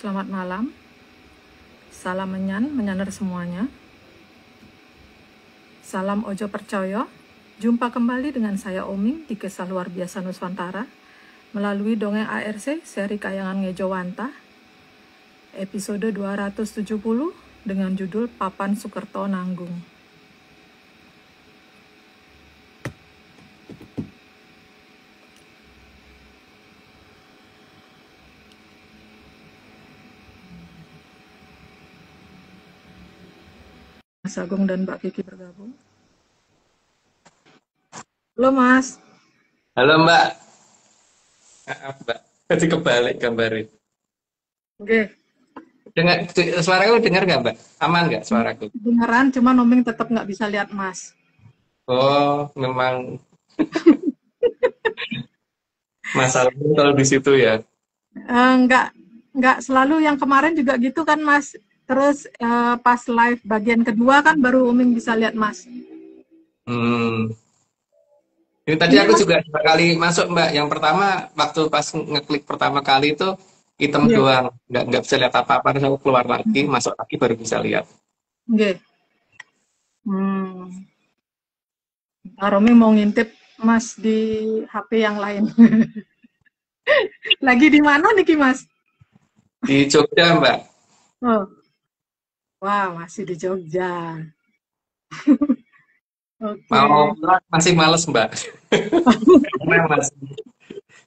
Selamat malam, salam menyaner semuanya. Salam ojo percaya, jumpa kembali dengan saya Oming di Kisah Luar Biasa Nuswantara melalui Dongeng ARC seri Kayangan Ngejowanta, episode 270 dengan judul Papan Sukerto Nanggung. Mas Agung dan Mbak Kiki bergabung. Halo Mas. Halo Mbak. Maaf Mbak, tadi kebalik gambarnya. Oke, Suaraku dengar nggak Mbak? Aman nggak suaraku? beneran cuma Noming tetap nggak bisa lihat Mas. Oh, memang masalahnya kalau di situ ya. Nggak selalu, yang kemarin juga gitu kan Mas. Terus pas live bagian kedua kan baru Uming bisa lihat Mas. Hmm. Ini tadi Ini aku Mas, juga dua kali masuk Mbak. Yang pertama waktu pas ngeklik pertama kali itu hitam iya, doang, nggak bisa lihat apa-apa. Terus aku keluar lagi, masuk lagi baru bisa lihat. oke. Ntar Uming mau ngintip Mas di HP yang lain. Lagi di mana nih Ki Mas? Di Jogja Mbak. Oh, wah masih di Jogja. Oke. Mau pulang masih males Mbak. Karena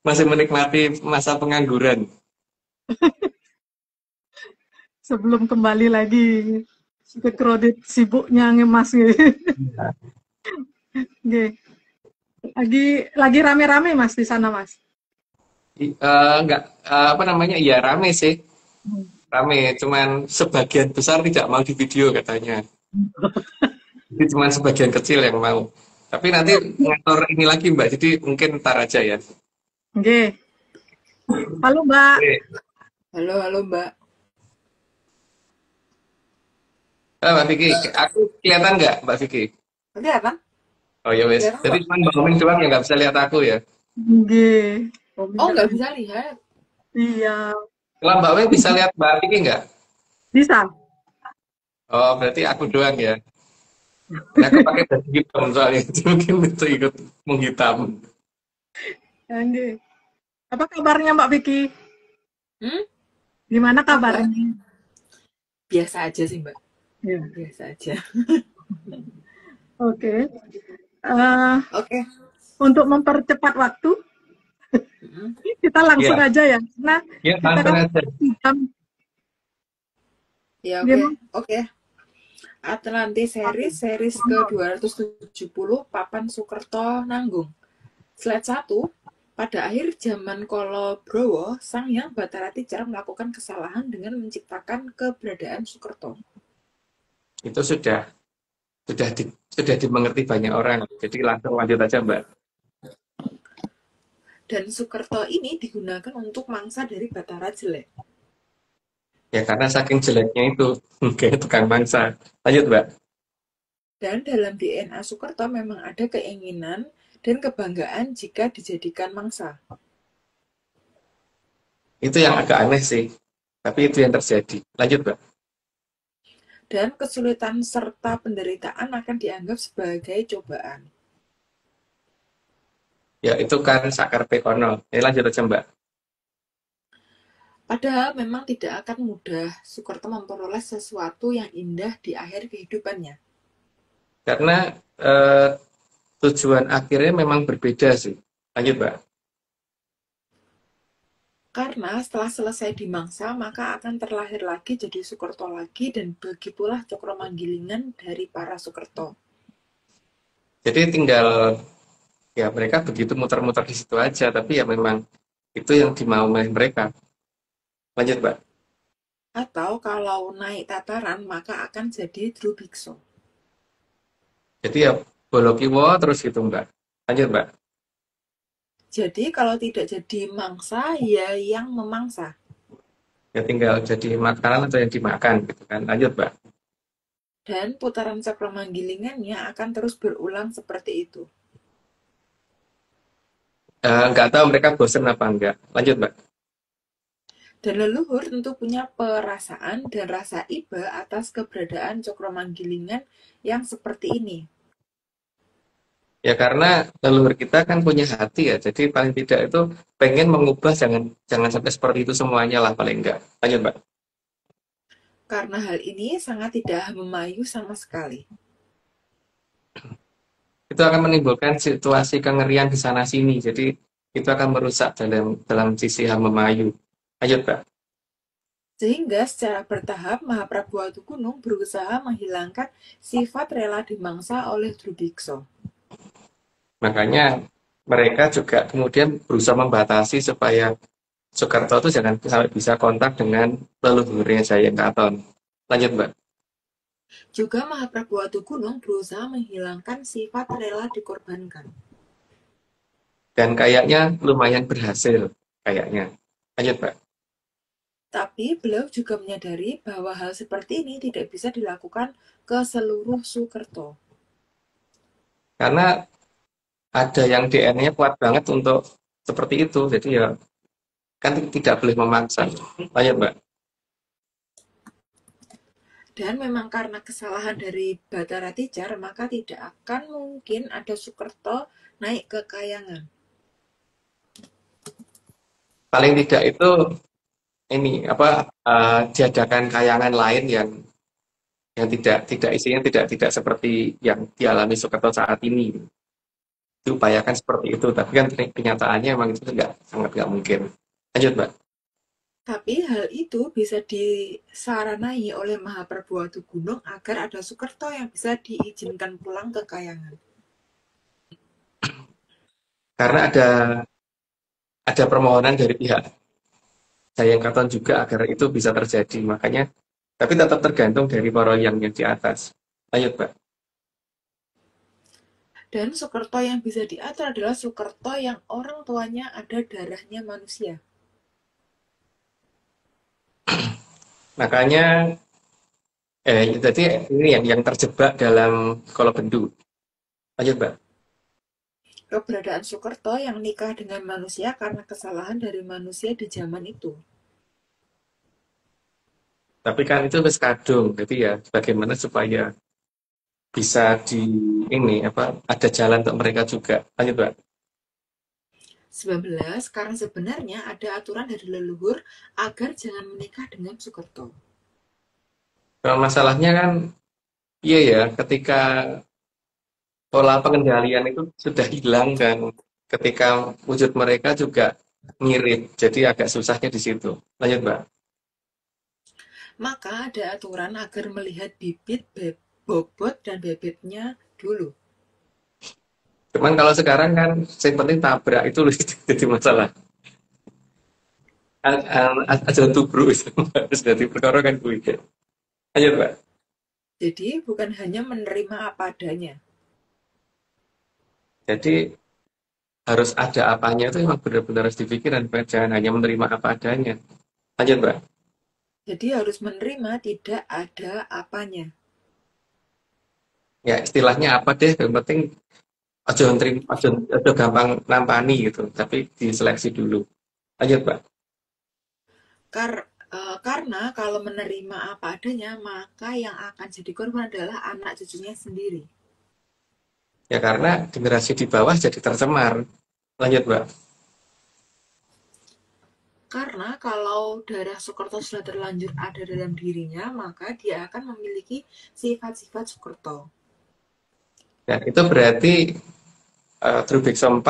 masih menikmati masa pengangguran. Sebelum kembali lagi ke kredit sibuknya ngemas gitu. Oke. Lagi rame-rame Mas di sana Mas. Enggak, apa namanya, iya rame sih, Hmm. rame. Cuman sebagian besar tidak mau di video katanya. Jadi cuman sebagian kecil yang mau. Tapi nanti ngatur ini lagi Mbak, jadi mungkin ntar aja ya. Oke. Halo Mbak. Oke. Halo Mbak. Mbak Vicky, aku kelihatan nggak Mbak Vicky? Kelihatan? Oh ya wes, Kelihatan jadi kok. cuman Mbak Omin doang yang nggak bisa lihat aku ya. Oke. Oh, Oming nggak bisa lihat. iya. Kalau Mbak Omin bisa lihat Mbak Vicky nggak? Bisa. Oh berarti aku doang ya. Ini aku pakai baju hitam soalnya, jadi mungkin itu ikut menghitam. Oke. Apa kabarnya Mbak Vicky? Hmm? Gimana Apa? kabarnya? Biasa aja sih Mbak. Ya. Biasa aja. Oke. Eh, Oke. untuk mempercepat waktu, Mm-mm. kita langsung Iya, aja ya. Nah, ya kita langsung kan aja. jam Ya gimana? oke. Atlantis series ke 270 Papan Sukerto Nanggung. Slide 1. Pada akhir zaman Kolobrowo, Sang Hyang Batara Tijar melakukan kesalahan dengan menciptakan keberadaan Sukerto. Itu sudah dimengerti banyak orang. Jadi langsung lanjut aja Mbak. Dan Sukerto ini digunakan untuk mangsa dari Batara jelek. Ya karena saking jeleknya itu kayak tukang mangsa. Lanjut Mbak. Dan dalam DNA Sukerto memang ada keinginan dan kebanggaan jika dijadikan mangsa. Itu yang agak aneh sih. Tapi itu yang terjadi. Lanjut Mbak. Dan kesulitan serta penderitaan akan dianggap sebagai cobaan. Ya itu kan sakar pekono. Ini lanjut aja Mbak. Padahal memang tidak akan mudah Sukerto memperoleh sesuatu yang indah di akhir kehidupannya. Karena eh, tujuan akhirnya memang berbeda sih. Lanjut Mbak. Karena setelah selesai dimangsa, maka akan terlahir lagi jadi Sukerto lagi, dan begitulah Cokromanggilingan dari para Sukerto. Jadi tinggal ya mereka begitu muter-muter di situ aja. Tapi ya memang itu yang dimau oleh mereka. Lanjut Mbak. Atau kalau naik tataran, maka akan jadi Drubikso. Jadi ya bolokiwo terus gitu Mbak. Lanjut Mbak. Jadi kalau tidak jadi mangsa, ya yang memangsa. Ya tinggal jadi makanan atau yang dimakan gitu kan. Lanjut Mbak. Dan putaran Cokromanggilingannya akan terus berulang seperti itu. Nggak tahu mereka bosen apa enggak. Lanjut Mbak. Dan leluhur tentu punya perasaan dan rasa iba atas keberadaan Cokromanggilingan yang seperti ini. Ya karena leluhur kita kan punya hati ya, jadi paling tidak itu pengen mengubah, jangan jangan sampai seperti itu semuanya lah paling enggak. Lanjut, Mbak. Karena hal ini sangat tidak memayu sama sekali. Itu akan menimbulkan situasi kengerian di sana sini. Jadi itu akan merusak dalam sisi Hamemayu. Lanjut, Mbak. Sehingga secara bertahap Mahaprabu Watugunung berusaha menghilangkan sifat rela dimangsa oleh Drubiksa. Makanya mereka juga kemudian berusaha membatasi supaya Soekarto itu jangan sampai bisa kontak dengan leluhurnya Jayeng Katon. Lanjut, Mbak. Juga Mahaprabu Watugunung berusaha menghilangkan sifat rela dikorbankan. Dan kayaknya lumayan berhasil, kayaknya. Lanjut, Mbak. Tapi beliau juga menyadari bahwa hal seperti ini tidak bisa dilakukan ke seluruh Sukerto. Karena ada yang DNA-nya kuat banget untuk seperti itu. Jadi ya kan tidak boleh memaksa. Lanjut, Mbak. Dan memang karena kesalahan dari Batara Tijar, maka tidak akan mungkin ada Sukerto naik ke Kayangan. Paling tidak itu ini apa diadakan kayangan lain yang tidak isinya tidak seperti yang dialami Soekarno saat ini. Diupayakan seperti itu, tapi kan kenyataannya memang itu sangat nggak mungkin. Lanjut, Mbak. Tapi hal itu bisa disaranai oleh Mahaprabu Watugunung agar ada Sukerto yang bisa diizinkan pulang ke Kayangan. Karena ada permohonan dari pihak Jayeng Katon juga agar itu bisa terjadi. Makanya, tapi tetap tergantung dari para yang di atas. Lanjut, Mbak. Dan Sukerto yang bisa diatur adalah Sukerto yang orang tuanya ada darahnya manusia. Makanya, jadi ini yang terjebak dalam Kolobendu. Lanjut, Mbak. Keberadaan Sukerto yang nikah dengan manusia karena kesalahan dari manusia di zaman itu. Tapi kan itu wis kadung, jadi ya bagaimana supaya bisa ada jalan untuk mereka juga. Lanjut, Mbak. 19. Karena sebenarnya ada aturan dari leluhur agar jangan menikah dengan Sukerto. Kalau masalahnya kan, iya ya, ketika pola pengendalian itu sudah hilang dan ketika wujud mereka juga mirip, jadi agak susahnya di situ. Lanjut, Mbak. Maka ada aturan agar melihat bibit, bobot, dan bebeknya dulu. Cuman kalau sekarang kan, yang penting tabrak itu loh jadi masalah. Aja tubruk itu, harus jadi perkara kan gue. Lanjut, Mbak. Jadi bukan hanya menerima apa adanya. Jadi harus ada apanya itu memang benar-benar harus dipikirkan, jangan hanya menerima apa adanya. Lanjut, Mbak. Jadi harus menerima tidak ada apanya. Ya istilahnya apa deh, yang penting aja gampang nampani gitu, tapi diseleksi dulu. Lanjut, Mbak. Karena kalau menerima apa adanya, maka yang akan jadi korban adalah anak cucunya sendiri. Ya karena generasi di bawah jadi tercemar. Lanjut, Mbak. Karena kalau darah Sukerto sudah terlanjur ada dalam dirinya, maka dia akan memiliki sifat-sifat Sukerto. Dan itu berarti Drubiksa 4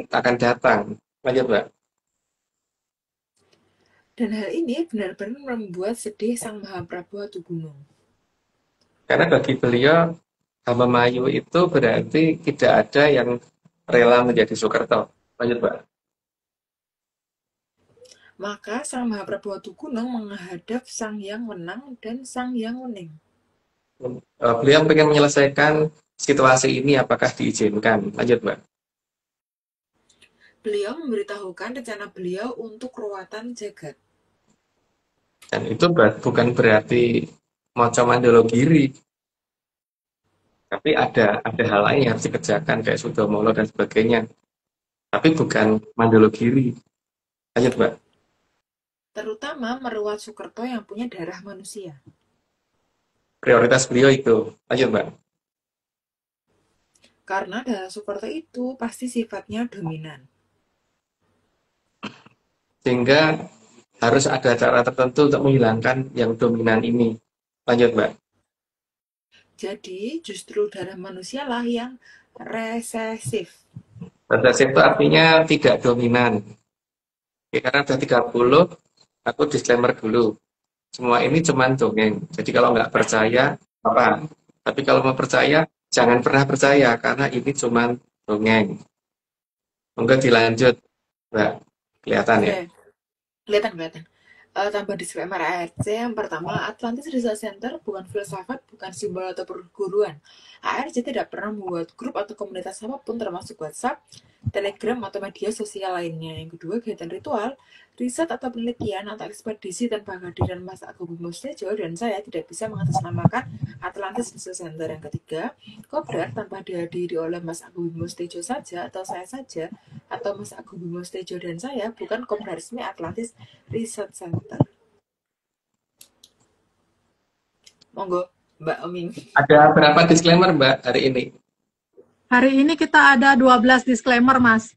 akan datang. Lanjut, Mbak. Dan hal ini benar-benar membuat sedih Sang Mahaprabu Watugunung. Karena bagi beliau Hamemayu itu berarti tidak ada yang rela menjadi Soekarto. Lanjut, Mbak. Maka Sang Mahaprabu Watugunung menghadap Sang Hyang Wenang dan Sang Hyang Wening. Beliau ingin menyelesaikan situasi ini, apakah diizinkan? Lanjut, Mbak. Beliau memberitahukan rencana beliau untuk ruwatan jagat. Dan itu bukan berarti moco Mandologiri. Tapi ada hal lain yang harus dikerjakan kayak Sudomolo dan sebagainya. Tapi bukan Mandologiri. Lanjut, Mbak. terutama merawat Soekerto yang punya darah manusia. Prioritas beliau itu. Lanjut, Mbak. Karena darah Soekerto itu pasti sifatnya dominan. Sehingga harus ada cara tertentu untuk menghilangkan yang dominan ini. Lanjut, Mbak. Jadi justru darah manusia lah yang resesif. Resesif itu artinya tidak dominan. Oke, karena udah 30, aku disclaimer dulu. Semua ini cuman dongeng. Jadi kalau nggak percaya, apa? Tapi kalau mau percaya, jangan pernah percaya, karena ini cuman dongeng. Monggo dilanjut, Mbak. Kelihatan ya? Oke, kelihatan. Tambah disclaimer ARC yang pertama, Atlantis Research Center bukan filsafat, bukan simbol atau perguruan. ARC tidak pernah membuat grup atau komunitas apapun termasuk WhatsApp, Telegram, atau media sosial lainnya. Yang kedua, kegiatan ritual, riset atau penelitian atau ekspedisi tanpa kehadiran Mas Agung Bimo Setiajo dan saya tidak bisa mengatasnamakan Atlantis Research Center. Yang ketiga, Kopdar tanpa dihadiri oleh Mas Agung Bimo Setiajo saja atau saya saja atau Mas Agung Bimo Setiajo dan saya bukan Kopdar resmi Atlantis Research Center. Monggo, Mbak Oming. Ada berapa disclaimer, Mbak, hari ini? Hari ini kita ada 12 disclaimer, Mas.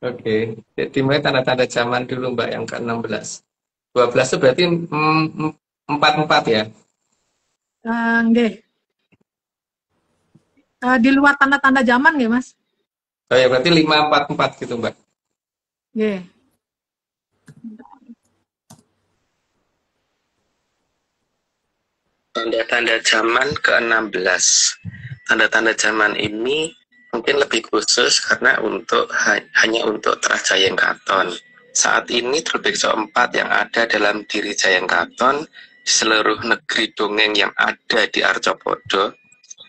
Oke, jadi mulai tanda-tanda zaman dulu, Mbak, yang ke-16. 12 itu berarti 4-4 ya? Nggih. Di luar tanda-tanda zaman nggih, Mas? Oh ya, berarti 5-4-4 gitu, Mbak. Nggih. Tanda-tanda zaman ke-16. Tanda-tanda zaman ini mungkin lebih khusus karena hanya untuk Terah Jayeng Katon. Saat ini Drubeksa 4 yang ada dalam diri Jayeng Katon di seluruh negeri dongeng yang ada di Arcopodo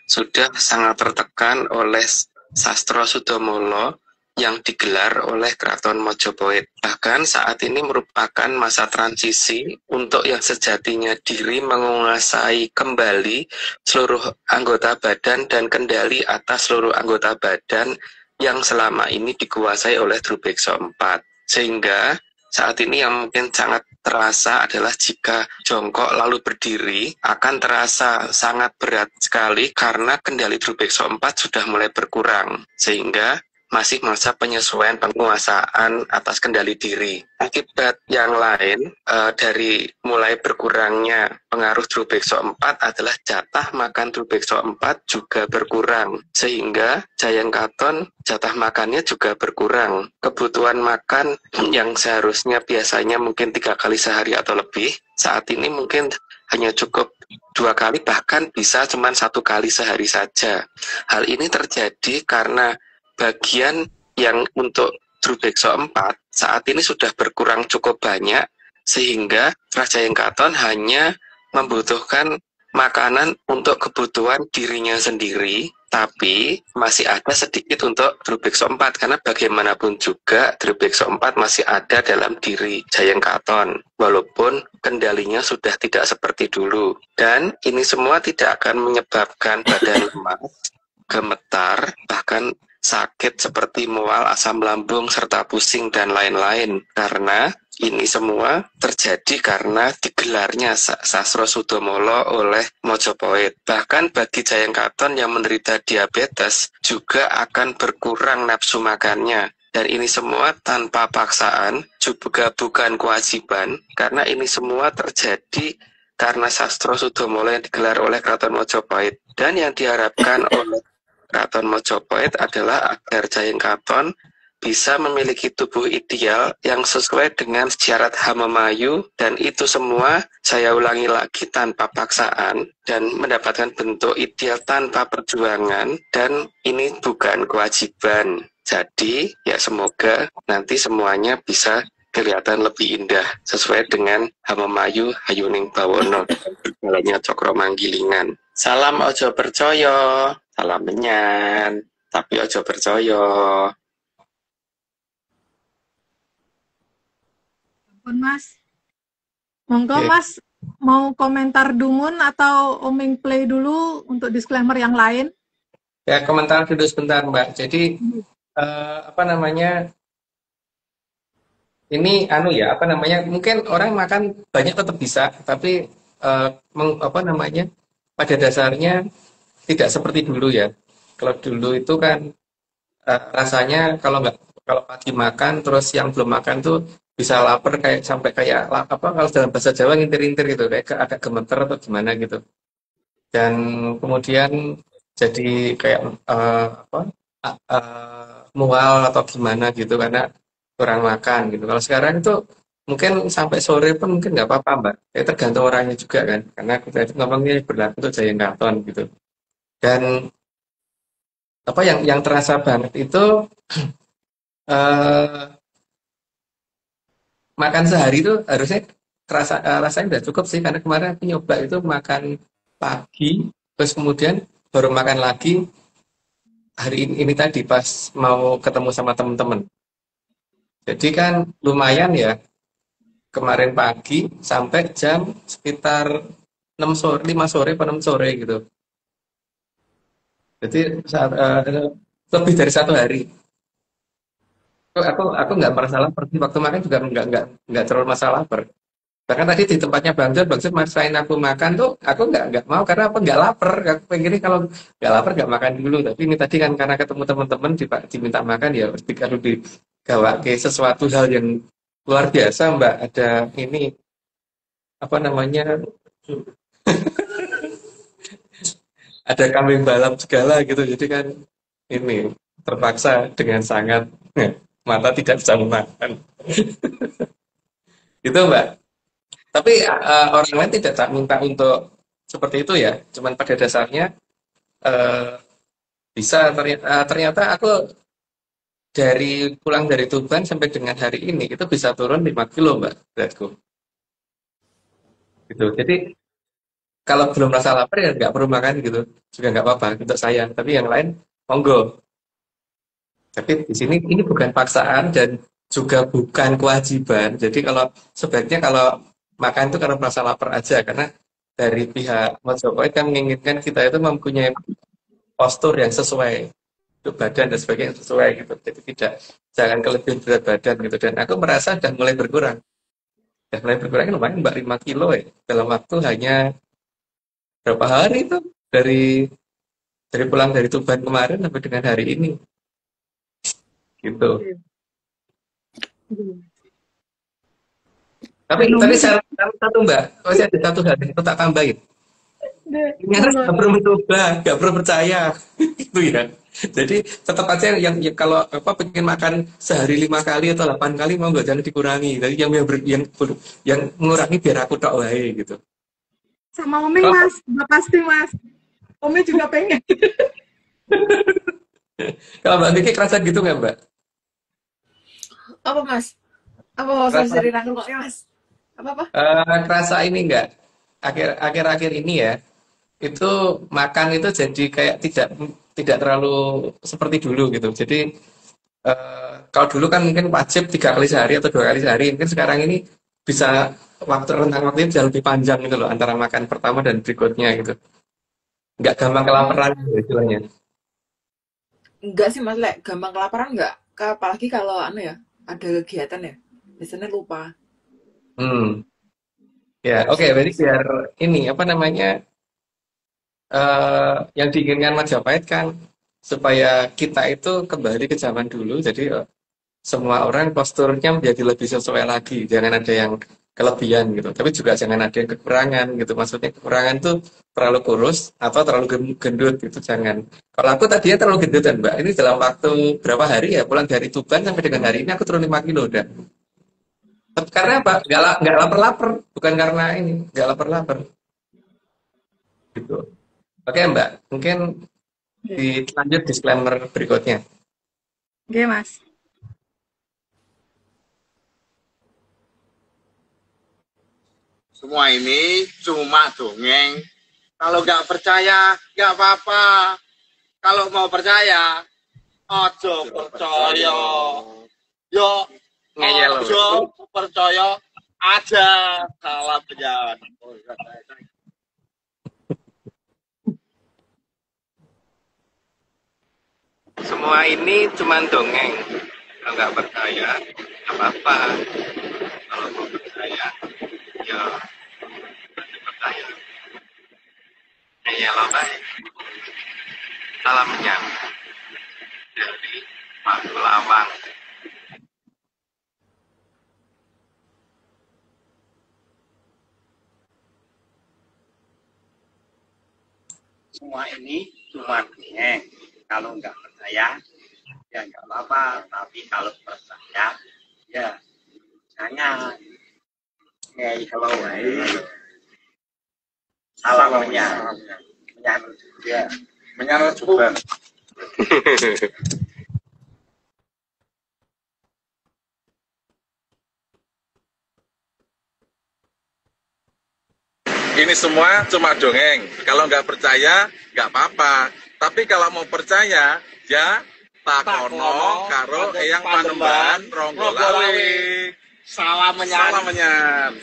sudah sangat tertekan oleh Sastro Sudomolo yang digelar oleh Keraton Mojopahit. Bahkan saat ini merupakan masa transisi untuk yang sejatinya diri menguasai kembali seluruh anggota badan dan kendali atas seluruh anggota badan yang selama ini dikuasai oleh Drubeksa 4. Sehingga saat ini yang mungkin sangat terasa adalah jika jongkok lalu berdiri akan terasa sangat berat sekali karena kendali Drubeksa 4 sudah mulai berkurang. Sehingga masih masa penyesuaian penguasaan atas kendali diri. Akibat yang lain dari mulai berkurangnya pengaruh Drubeksa 4 adalah jatah makan Drubeksa 4 juga berkurang. Sehingga Jayeng Katon jatah makannya juga berkurang. Kebutuhan makan yang seharusnya biasanya mungkin 3 kali sehari atau lebih, saat ini mungkin hanya cukup 2 kali, bahkan bisa cuma 1 kali sehari saja. Hal ini terjadi karena bagian yang untuk Drubeksa 4 saat ini sudah berkurang cukup banyak, sehingga Raja Jayeng Katon hanya membutuhkan makanan untuk kebutuhan dirinya sendiri, tapi masih ada sedikit untuk Drubeksa 4 karena bagaimanapun juga Drubeksa 4 masih ada dalam diri Jayeng Katon walaupun kendalinya sudah tidak seperti dulu. Dan ini semua tidak akan menyebabkan badan lemas, gemetar, bahkan sakit seperti mual, asam lambung, serta pusing, dan lain-lain. Karena ini semua terjadi karena digelarnya Sastro Sudomolo oleh Mojopahit. Bahkan bagi Jayeng Katon yang menderita diabetes juga akan berkurang nafsu makannya. Dan ini semua tanpa paksaan, juga bukan kewajiban, karena ini semua terjadi karena Sastro Sudomolo yang digelar oleh Keraton Mojopahit. Dan yang diharapkan oleh Keraton Mojopahit adalah agar Jayeng Katon bisa memiliki tubuh ideal yang sesuai dengan syarat Hamemayu, dan itu semua saya ulangi lagi tanpa paksaan dan mendapatkan bentuk ideal tanpa perjuangan, dan ini bukan kewajiban. Jadi ya semoga nanti semuanya bisa kelihatan lebih indah sesuai dengan Hamemayu Hayuning Bawono dan berjalannya Cokro Manggilingan. Salam ojo percaya. Salam menyan, tapi ojo percaya. Ampun, Mas. Monggo, Oke. Mas, mau komentar Dumun atau Oming play dulu untuk disclaimer yang lain? Ya, komentar dulu sebentar, Mbak. Jadi apa namanya? ini anu ya, apa namanya? Mungkin orang makan banyak tetap bisa, tapi apa namanya? Pada dasarnya tidak seperti dulu ya. Kalau dulu itu kan rasanya kalau pagi makan terus yang belum makan tuh bisa lapar kayak sampai kayak apa kalau dalam bahasa Jawa ngintir-ngintir gitu kayak agak gemeter atau gimana gitu. Dan kemudian jadi kayak apa mual atau gimana gitu karena kurang makan gitu. Kalau sekarang itu mungkin sampai sore pun mungkin nggak apa-apa mbak. Ya tergantung orangnya juga kan. Karena kita itu ngomongnya berlaku untuk Giant Carton gitu. Dan apa yang terasa banget itu eh, makan sehari itu harusnya rasanya udah cukup sih karena kemarin aku nyoba itu makan pagi terus kemudian baru makan lagi hari ini tadi pas mau ketemu sama temen-temen. Jadi kan lumayan ya kemarin pagi sampai jam sekitar 6 sore, 5 sore atau 6 sore gitu. Jadi lebih dari 1 hari. Aku nggak merasa lapar. Waktu makan juga nggak terlalu masalah lapar. Bahkan tadi di tempatnya Bang Jod maksain aku makan tuh, aku nggak mau karena apa nggak lapar. Aku pengennya kalau nggak lapar nggak makan dulu. Tapi ini tadi kan karena ketemu teman-teman diminta makan ya, harus digawa ke sesuatu hal yang luar biasa, Mbak. Ada ini apa namanya? Ada kambing balap segala gitu. Jadi kan ini terpaksa dengan sangat mata tidak bisa menahan. Itu Mbak. Tapi orang lain tidak tak minta untuk seperti itu ya. Cuman pada dasarnya eh, bisa ternyata aku pulang dari Tuban sampai dengan hari ini itu bisa turun 5 kilo Mbak beratku. Gitu. Jadi kalau belum rasa lapar ya nggak perlu makan gitu. Juga nggak apa-apa untuk saya. Tapi yang lain monggo. Tapi di sini ini bukan paksaan dan juga bukan kewajiban. Jadi sebaiknya kalau makan itu karena merasa lapar aja karena dari pihak Mojopahit kan menginginkan kita itu mempunyai postur yang sesuai untuk badan dan sebagainya yang sesuai gitu. Jadi jangan kelebihan berat badan gitu. Dan aku merasa sudah mulai berkurang. Sudah mulai berkurang lumayan Mbak 5 kilo ya. Dalam waktu hanya berapa hari itu dari pulang dari Tuban kemarin sampai dengan hari ini gitu. Tapi satu Mbak, masih ada satu hal yang tak tambahin. Ternyata nggak perlu mencoba, nggak perlu percaya, gitu ya. Jadi tetap aja kalau apa pengen makan sehari 5 kali atau 8 kali mau nggak jangan dikurangi. Jadi yang mengurangi biar aku tok wae gitu. Sama Omeng Mas, udah pasti Mas. Omeng juga pengen. Kalau Mbak Vicky kerasa gitu nggak Mbak? Apa Mas? Apa mau Kerasa, cerita rokoknya Mas? Apa? kerasa ini nggak? Akhir-akhir ini ya, itu makan itu jadi kayak tidak terlalu seperti dulu gitu. Jadi kalau dulu kan mungkin wajib 3 kali sehari atau 2 kali sehari, mungkin sekarang ini bisa rentang waktunya bisa lebih panjang gitu loh antara makan pertama dan berikutnya gitu. Nggak gampang kelaparan gitu istilahnya. Enggak sih Mas, gampang kelaparan enggak. Apalagi kalau anu ya, ada kegiatan ya. Biasanya lupa. Hmm. Ya, Gitu oke. sih Berarti Mas. biar ini apa namanya yang diinginkan Majapahit kan supaya kita itu kembali ke zaman dulu. Jadi semua orang posturnya menjadi lebih sesuai lagi. Jangan ada yang kelebihan gitu. Tapi juga jangan ada yang kekurangan gitu. Maksudnya kekurangan tuh terlalu kurus atau terlalu gendut gitu. Jangan. Kalau aku tadinya terlalu gendut kan Mbak. Ini dalam waktu berapa hari ya pulang dari Tuban sampai dengan hari ini aku turun 5 kilo udah. Karena apa? Nggak lapar-lapar. Bukan karena ini. Nggak lapar-lapar. Gitu. Oke Mbak. Mungkin dilanjut disclaimer berikutnya. Oke Mas. Semua ini cuma dongeng. Kalau nggak percaya, nggak apa-apa. Kalau mau percaya, ojo percaya. Yo, ojo percaya aja. Salah penjalan. Semua ini cuma dongeng. Kalau nggak percaya, apa-apa. Kalau mau percaya, ya percaya. Ya baik. Salamnya dari Pak Lawang. Semua ini cuma dongeng. Kalau nggak percaya, ya nggak apa-apa. Tapi kalau percaya, ya jangan. Kalau salamnya menyambut juga. Menyambut juga. Ini semua cuma dongeng. Kalau nggak percaya, nggak apa-apa. Tapi kalau mau percaya, ya takono karo eyang panembahan Ronggolawe. Salam menyan.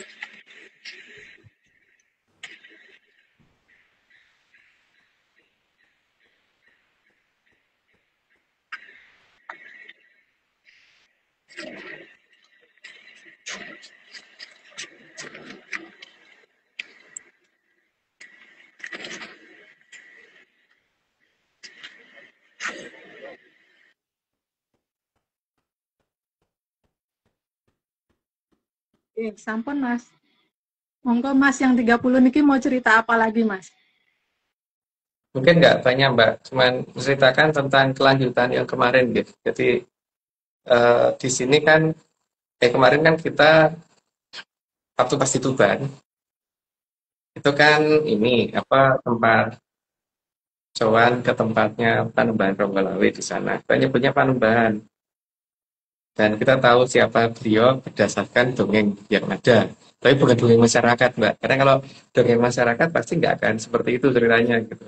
Sampun Mas. Monggo Mas yang 30 niki mau cerita apa lagi Mas? Mungkin nggak banyak Mbak, cuman menceritakan tentang kelanjutan yang kemarin gitu. Jadi di sini kan, kemarin kan kita waktu pas di Tuban, itu kan ini apa tempat sowan ke tempatnya Panembahan Ronggolawe di sana. Kita nyebutnya Panembahan. Dan kita tahu siapa beliau berdasarkan dongeng yang ada. Tapi bukan dongeng masyarakat, Mbak. Karena kalau dongeng masyarakat pasti nggak akan seperti itu ceritanya gitu.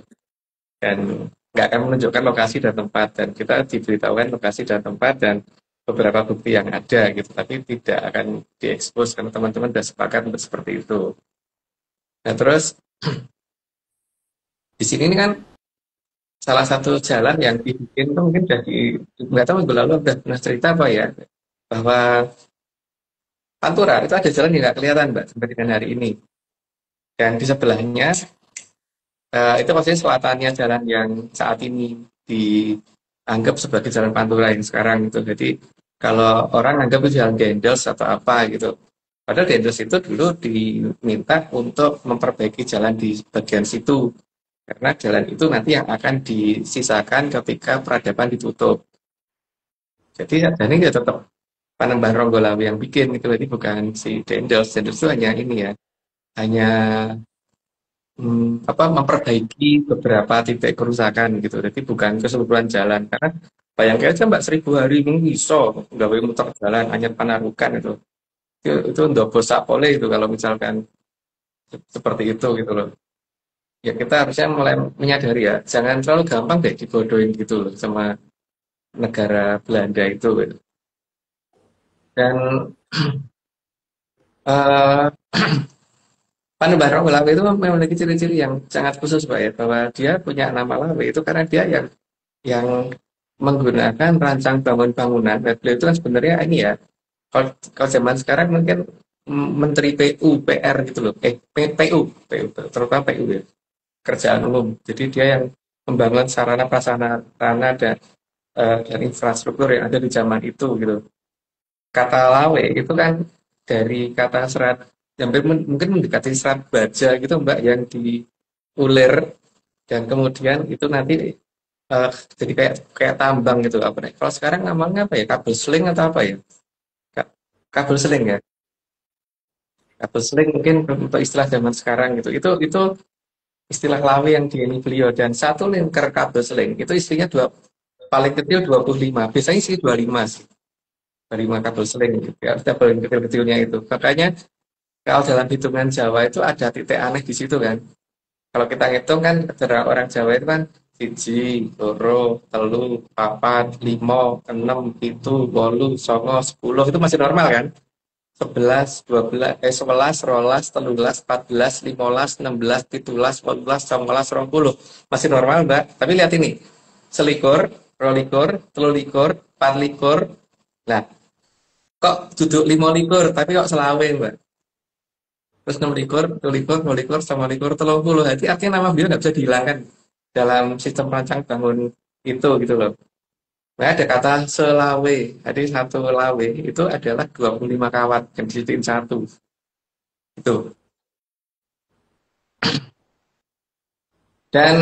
Dan nggak akan menunjukkan lokasi dan tempat. Dan kita diberitahukan lokasi dan tempat dan beberapa bukti yang ada gitu. Tapi tidak akan diekspos karena teman-teman sudah sepakat untuk seperti itu. Nah terus di sini kan salah satu jalan yang dibikin itu mungkin dari nggak tahu minggu lalu udah pernah cerita apa ya, bahwa Pantura itu ada jalan yang nggak kelihatan Mbak sampai dengan hari ini, dan di sebelahnya itu maksudnya selatannya jalan yang saat ini dianggap sebagai jalan Pantura yang sekarang itu. Jadi kalau orang anggap itu jalan Dendels atau apa gitu, padahal Dendels itu dulu diminta untuk memperbaiki jalan di bagian situ. Karena jalan itu nanti yang akan disisakan ketika peradaban ditutup. Jadi dan ini ya tetap Panembahan Ronggolawe yang bikin gitu. Jadi bukan si Dendels. Dendels itu hanya ini ya, hanya memperbaiki beberapa titik kerusakan gitu. Jadi bukan keseluruhan jalan. Karena bayangkan aja Mbak 1000 hari ini iso nggak boleh muter jalan hanya Panarukan itu. Itu ndobo sapole itu kalau misalkan seperti itu gitu loh. Ya kita harusnya mulai menyadari ya, jangan terlalu gampang deh dibodohin gitu loh sama negara Belanda itu gitu. Dan Panembahan Ronggolawe itu memiliki ciri-ciri yang sangat khusus Pak ya, bahwa dia punya nama Lawe itu karena dia yang menggunakan rancang bangun bangunan. Dan beliau itu kan sebenarnya ini ya, kalau zaman sekarang mungkin Menteri PUPR gitu loh, PU, terutama PU ya, kerjaan umum. Jadi dia yang membangun sarana prasarana dan infrastruktur yang ada di zaman itu gitu. Kata Lawe itu kan dari kata serat, hampir mungkin mendekati serat baja gitu Mbak, yang diulir dan kemudian itu nanti jadi kayak tambang gitu apa nih? Kalau sekarang namanya apa ya? Kabel seling atau apa ya? Kabel seling ya. Kabel seling mungkin untuk istilah zaman sekarang gitu. Itu istilah Lawe yang diini beliau. Dan satu lingkar kabel seling itu isinya paling kecil 25. Biasanya sih 25 sih. 25 kabel seling gitu ya. Ada paling kecil-kecilnya itu. Makanya kalau dalam hitungan Jawa itu ada titik aneh di situ kan. Kalau kita ngitung kan cara orang Jawa itu kan 1, 2, 3, 4, 5, 6, 7, 8, 9, 10 itu masih normal kan? 11, 12, 11, 12, 13, 14, 15, 16, 17, 18, 19, 20 masih normal Mbak. Tapi lihat ini, 21, 22, 23, 24. Nah, kok duduk 25 tapi kok selawe Mbak. Terus 26, 26, 26, sama 30, artinya nama beliau nggak bisa dihilangkan dalam sistem rancang bangun itu gitu loh. Nah, ada kata selawe, jadi satu lawe itu adalah 25 kawat yang dijadiin satu. Itu. Dan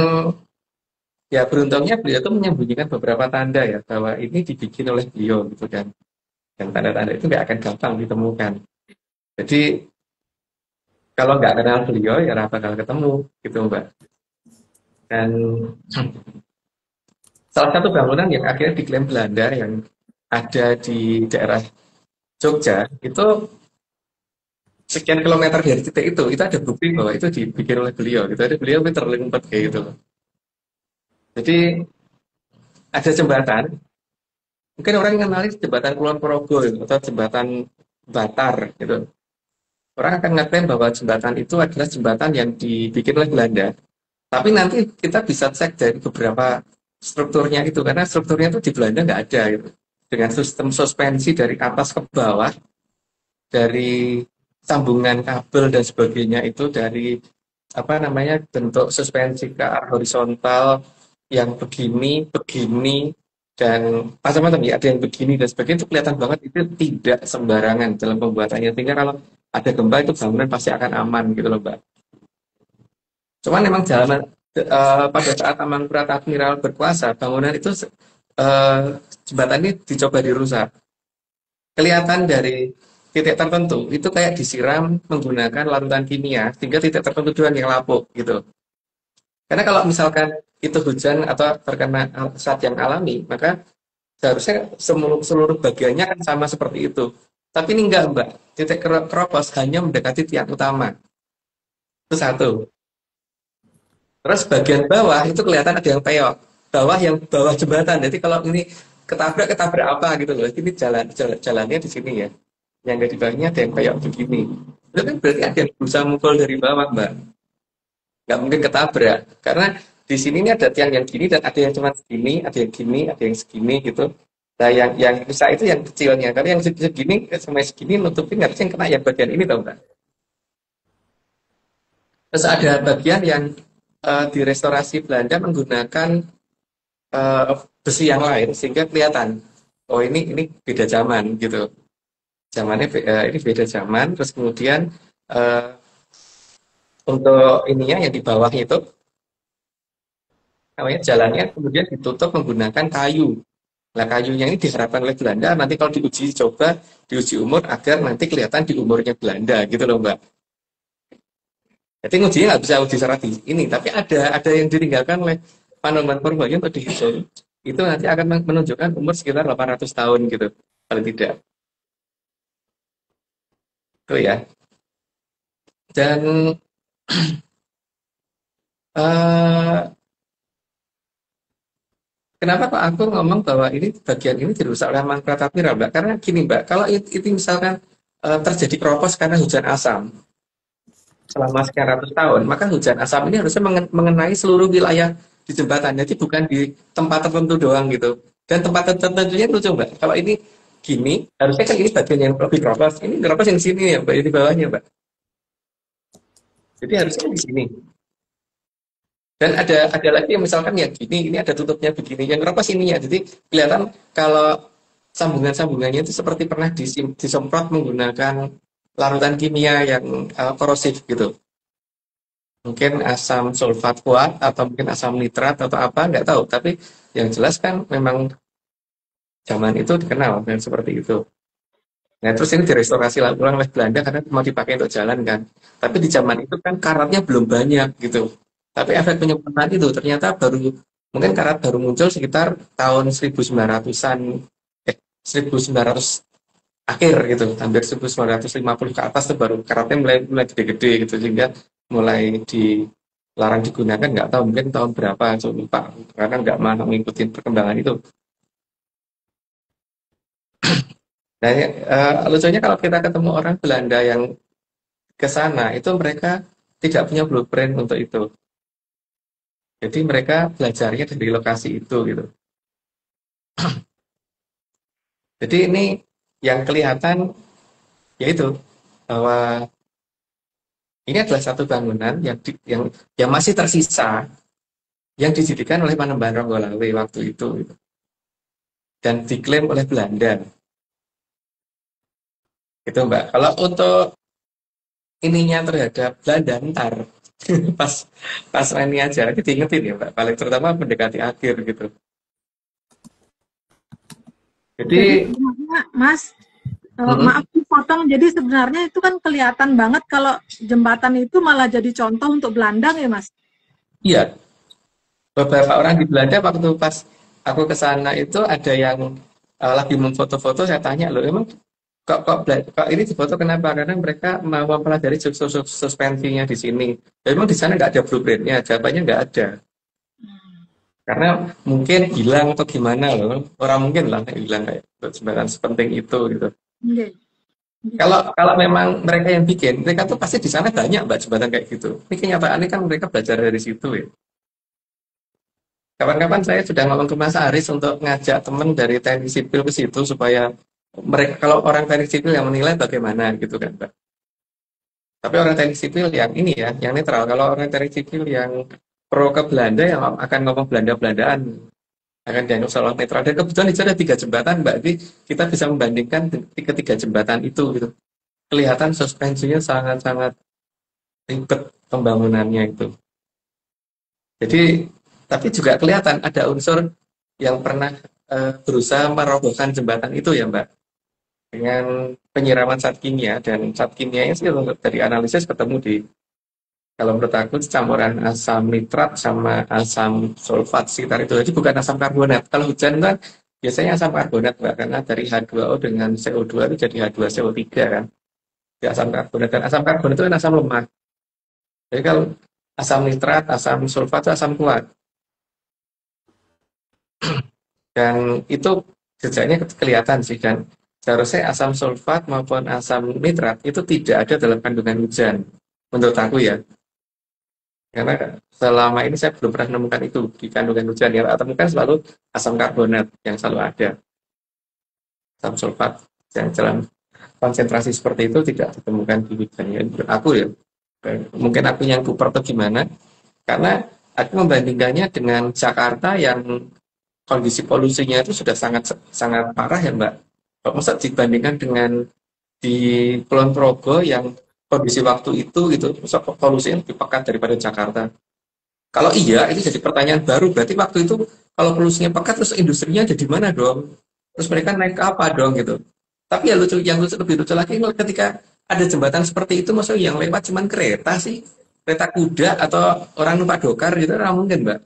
ya beruntungnya beliau itu menyembunyikan beberapa tanda ya bahwa ini dibikin oleh beliau gitu kan. Dan tanda-tanda itu nggak akan gampang ditemukan. Jadi kalau nggak kenal beliau ya nggak bakal ketemu gitu Mbak. Dan salah satu bangunan yang akhirnya diklaim Belanda yang ada di daerah Jogja itu sekian kilometer dari titik itu ada bukti bahwa itu dibikin oleh beliau gitu. Ada beliau pinter ngumpet kayak gitu. Jadi ada jembatan, mungkin orang yang kenali jembatan Kulon Progo gitu, atau jembatan Batar gitu. Orang akan ngaklaim bahwa jembatan itu adalah jembatan yang dibikin oleh Belanda. Tapi nanti kita bisa cek dari beberapa strukturnya itu, karena strukturnya itu di Belanda nggak ada gitu. Dengan sistem suspensi dari atas ke bawah, dari sambungan kabel dan sebagainya itu dari apa namanya bentuk suspensi ke arah horizontal yang begini, begini dan macam-macam ya, ada yang begini dan sebagainya itu kelihatan banget itu tidak sembarangan dalam pembuatannya, sehingga kalau ada gempa itu bangunan pasti akan aman gitu loh Mbak. Cuman memang jalan pada saat Amangkurat Admiral berkuasa, bangunan itu jembatan ini dicoba dirusak. Kelihatan dari titik tertentu itu kayak disiram menggunakan larutan kimia sehingga titik tertentu doang yang lapuk gitu. Karena kalau misalkan itu hujan atau terkena saat yang alami, maka seharusnya seluruh bagiannya kan sama seperti itu. Tapi ini enggak Mbak, titik keropos hanya mendekati tiang utama. Itu satu. Terus bagian bawah itu kelihatan ada yang peyok. Bawah jembatan. Jadi kalau ini ketabrak apa gitu loh. Ini jalannya di sini ya. Yang nggak di bawahnya ada yang peyok begini. Itu kan berarti ada yang berusaha mukul dari bawah Mbak. Nggak mungkin ketabrak. Karena di sini ini ada tiang yang gini dan ada yang cuma segini, ada yang gini, ada yang segini gitu. Nah yang rusak itu yang kecilnya. Tapi yang segini sampai segini nutupin harusnya yang kena yang bagian ini tau Mbak. Terus ada bagian yang direstorasi Belanda menggunakan besi yang lain sehingga kelihatan oh ini beda zaman gitu, zamannya ini beda zaman. Terus kemudian untuk ininya yang di bawah itu namanya jalannya kemudian ditutup menggunakan kayu. Nah kayunya ini diharapkan oleh Belanda nanti kalau diuji umur agar nanti kelihatan di umurnya Belanda gitu loh Mbak. Jadi ujinya nggak bisa uji secara di ini, tapi ada yang ditinggalkan oleh Panembahan Purbalingga untuk dihitung. Itu nanti akan menunjukkan umur sekitar 800 tahun gitu, paling tidak. Itu ya. Dan kenapa Pak aku ngomong bahwa ini bagian ini dirusak oleh Mangkurat Admiral, Mbak? Karena gini Mbak, kalau itu misalkan terjadi keropos karena hujan asam selama sekian ratus tahun, maka hujan asam ini harusnya mengenai seluruh wilayah di jembatan, jadi bukan di tempat tertentu doang gitu. Dan tempat tertentunya lucu Mbak, kalau ini gini, harusnya kan ini bagian yang lebih keropos, ini keropos yang sini ya Mbak, di bawahnya Mbak. Jadi harusnya di sini. Dan ada lagi yang misalkan yang gini, ini ada tutupnya begini, yang keropos ini ya, jadi kelihatan kalau sambungan-sambungannya itu seperti pernah disemprot menggunakan larutan kimia yang korosif gitu. Mungkin asam sulfat kuat atau mungkin asam nitrat atau apa, nggak tahu. Tapi yang jelas kan memang zaman itu dikenal dengan seperti itu. Nah terus ini direstorasi ulang oleh Belanda karena mau dipakai untuk jalan kan. Tapi di zaman itu kan karatnya belum banyak gitu. Tapi efek penyempurnaan itu ternyata mungkin karat baru muncul sekitar tahun 1900-an, 1900 akhir gitu, hampir 1950 ke atas tuh baru karatnya mulai gede-gede gitu, sehingga mulai dilarang digunakan, nggak tahu mungkin tahun berapa, saya lupa karena nggak mau ngikutin perkembangan itu. Nah, lucunya kalau kita ketemu orang Belanda yang ke sana itu mereka tidak punya blueprint untuk itu. Jadi mereka belajarnya dari lokasi itu gitu. Jadi ini yang kelihatan yaitu bahwa ini adalah satu bangunan yang masih tersisa yang didirikan oleh Panembahan Ronggolawe waktu itu dan diklaim oleh Belanda. Itu Mbak. Kalau untuk ininya terhadap Belanda ntar pas ini aja diingetin ya Mbak. Paling terutama mendekati akhir gitu. Jadi Jadi sebenarnya Mas, mm, maaf dipotong, jadi sebenarnya itu kan kelihatan banget kalau jembatan itu malah jadi contoh untuk Belandang ya Mas? iya, beberapa orang di Belanda waktu pas aku ke sana itu ada yang lagi memfoto-foto, saya tanya loh, emang kok ini difoto kenapa? Karena mereka mau mempelajari suspensinya di sini. Ya, emang di sana nggak ada blueprintnya, jawabannya nggak ada. Karena mungkin hilang atau gimana loh, orang mungkin lah hilang kayak jembatan sepenting itu gitu. Iya. Kalau memang mereka yang bikin, mereka tuh pasti di sana banyak Mbak jembatan kayak gitu. Ini kenyataannya kan mereka belajar dari situ ya. Kapan-kapan saya sudah ngomong ke Mas Aris untuk ngajak teman dari teknik sipil ke situ supaya mereka, kalau orang teknik sipil yang menilai bagaimana gitu kan Mbak. Tapi orang teknik sipil yang ini ya, yang netral. Kalau orang teknik sipil yang pro ke Belanda yang akan ngomong Belanda-Belandaan, akan dianggap salah netral. Dan kebetulan itu ada 3 jembatan Mbak, jadi kita bisa membandingkan ketiga jembatan itu gitu. Kelihatan suspensinya sangat-sangat ribet pembangunannya itu. Jadi, tapi juga kelihatan ada unsur yang pernah berusaha merobohkan jembatan itu ya Mbak, dengan penyiraman zat kimia, dan zat kimianya sih dari analisis ketemu di, kalau menurut aku campuran asam nitrat sama asam sulfat sekitar itu. Jadi bukan asam karbonat. Kalau hujan kan biasanya asam karbonat Mbak, karena dari H2O dengan CO2 itu jadi H2CO3 kan. Di asam karbonat, dan asam karbonat itu kan asam lemah. Jadi kalau asam nitrat, asam sulfat itu asam kuat. Dan itu jejaknya kelihatan sih, dan seharusnya asam sulfat maupun asam nitrat itu tidak ada dalam kandungan hujan, menurut aku ya. Karena selama ini saya belum pernah menemukan itu di kandungan hujan. Yang saya temukan selalu asam karbonat yang selalu ada. Asam sulfat yang dalam konsentrasi seperti itu tidak ditemukan di hujan. Ya, menurut aku ya. Mungkin aku yang kuper atau gimana. Karena aku membandingkannya dengan Jakarta yang kondisi polusinya itu sudah sangat sangat parah ya Mbak. Kalau masa dibandingkan dengan di Kulon Progo yang kondisi waktu itu gitu, polusinya lebih pekat daripada Jakarta. Kalau iya, itu jadi pertanyaan baru. Berarti waktu itu kalau polusinya pekat, terus industrinya ada di mana dong? Terus mereka naik ke apa dong gitu? Tapi ya lucu, yang lebih lucu lagi ketika ada jembatan seperti itu, maksudnya yang lewat cuman kereta sih, kereta kuda atau orang numpak dokar gitu, nggak mungkin Mbak.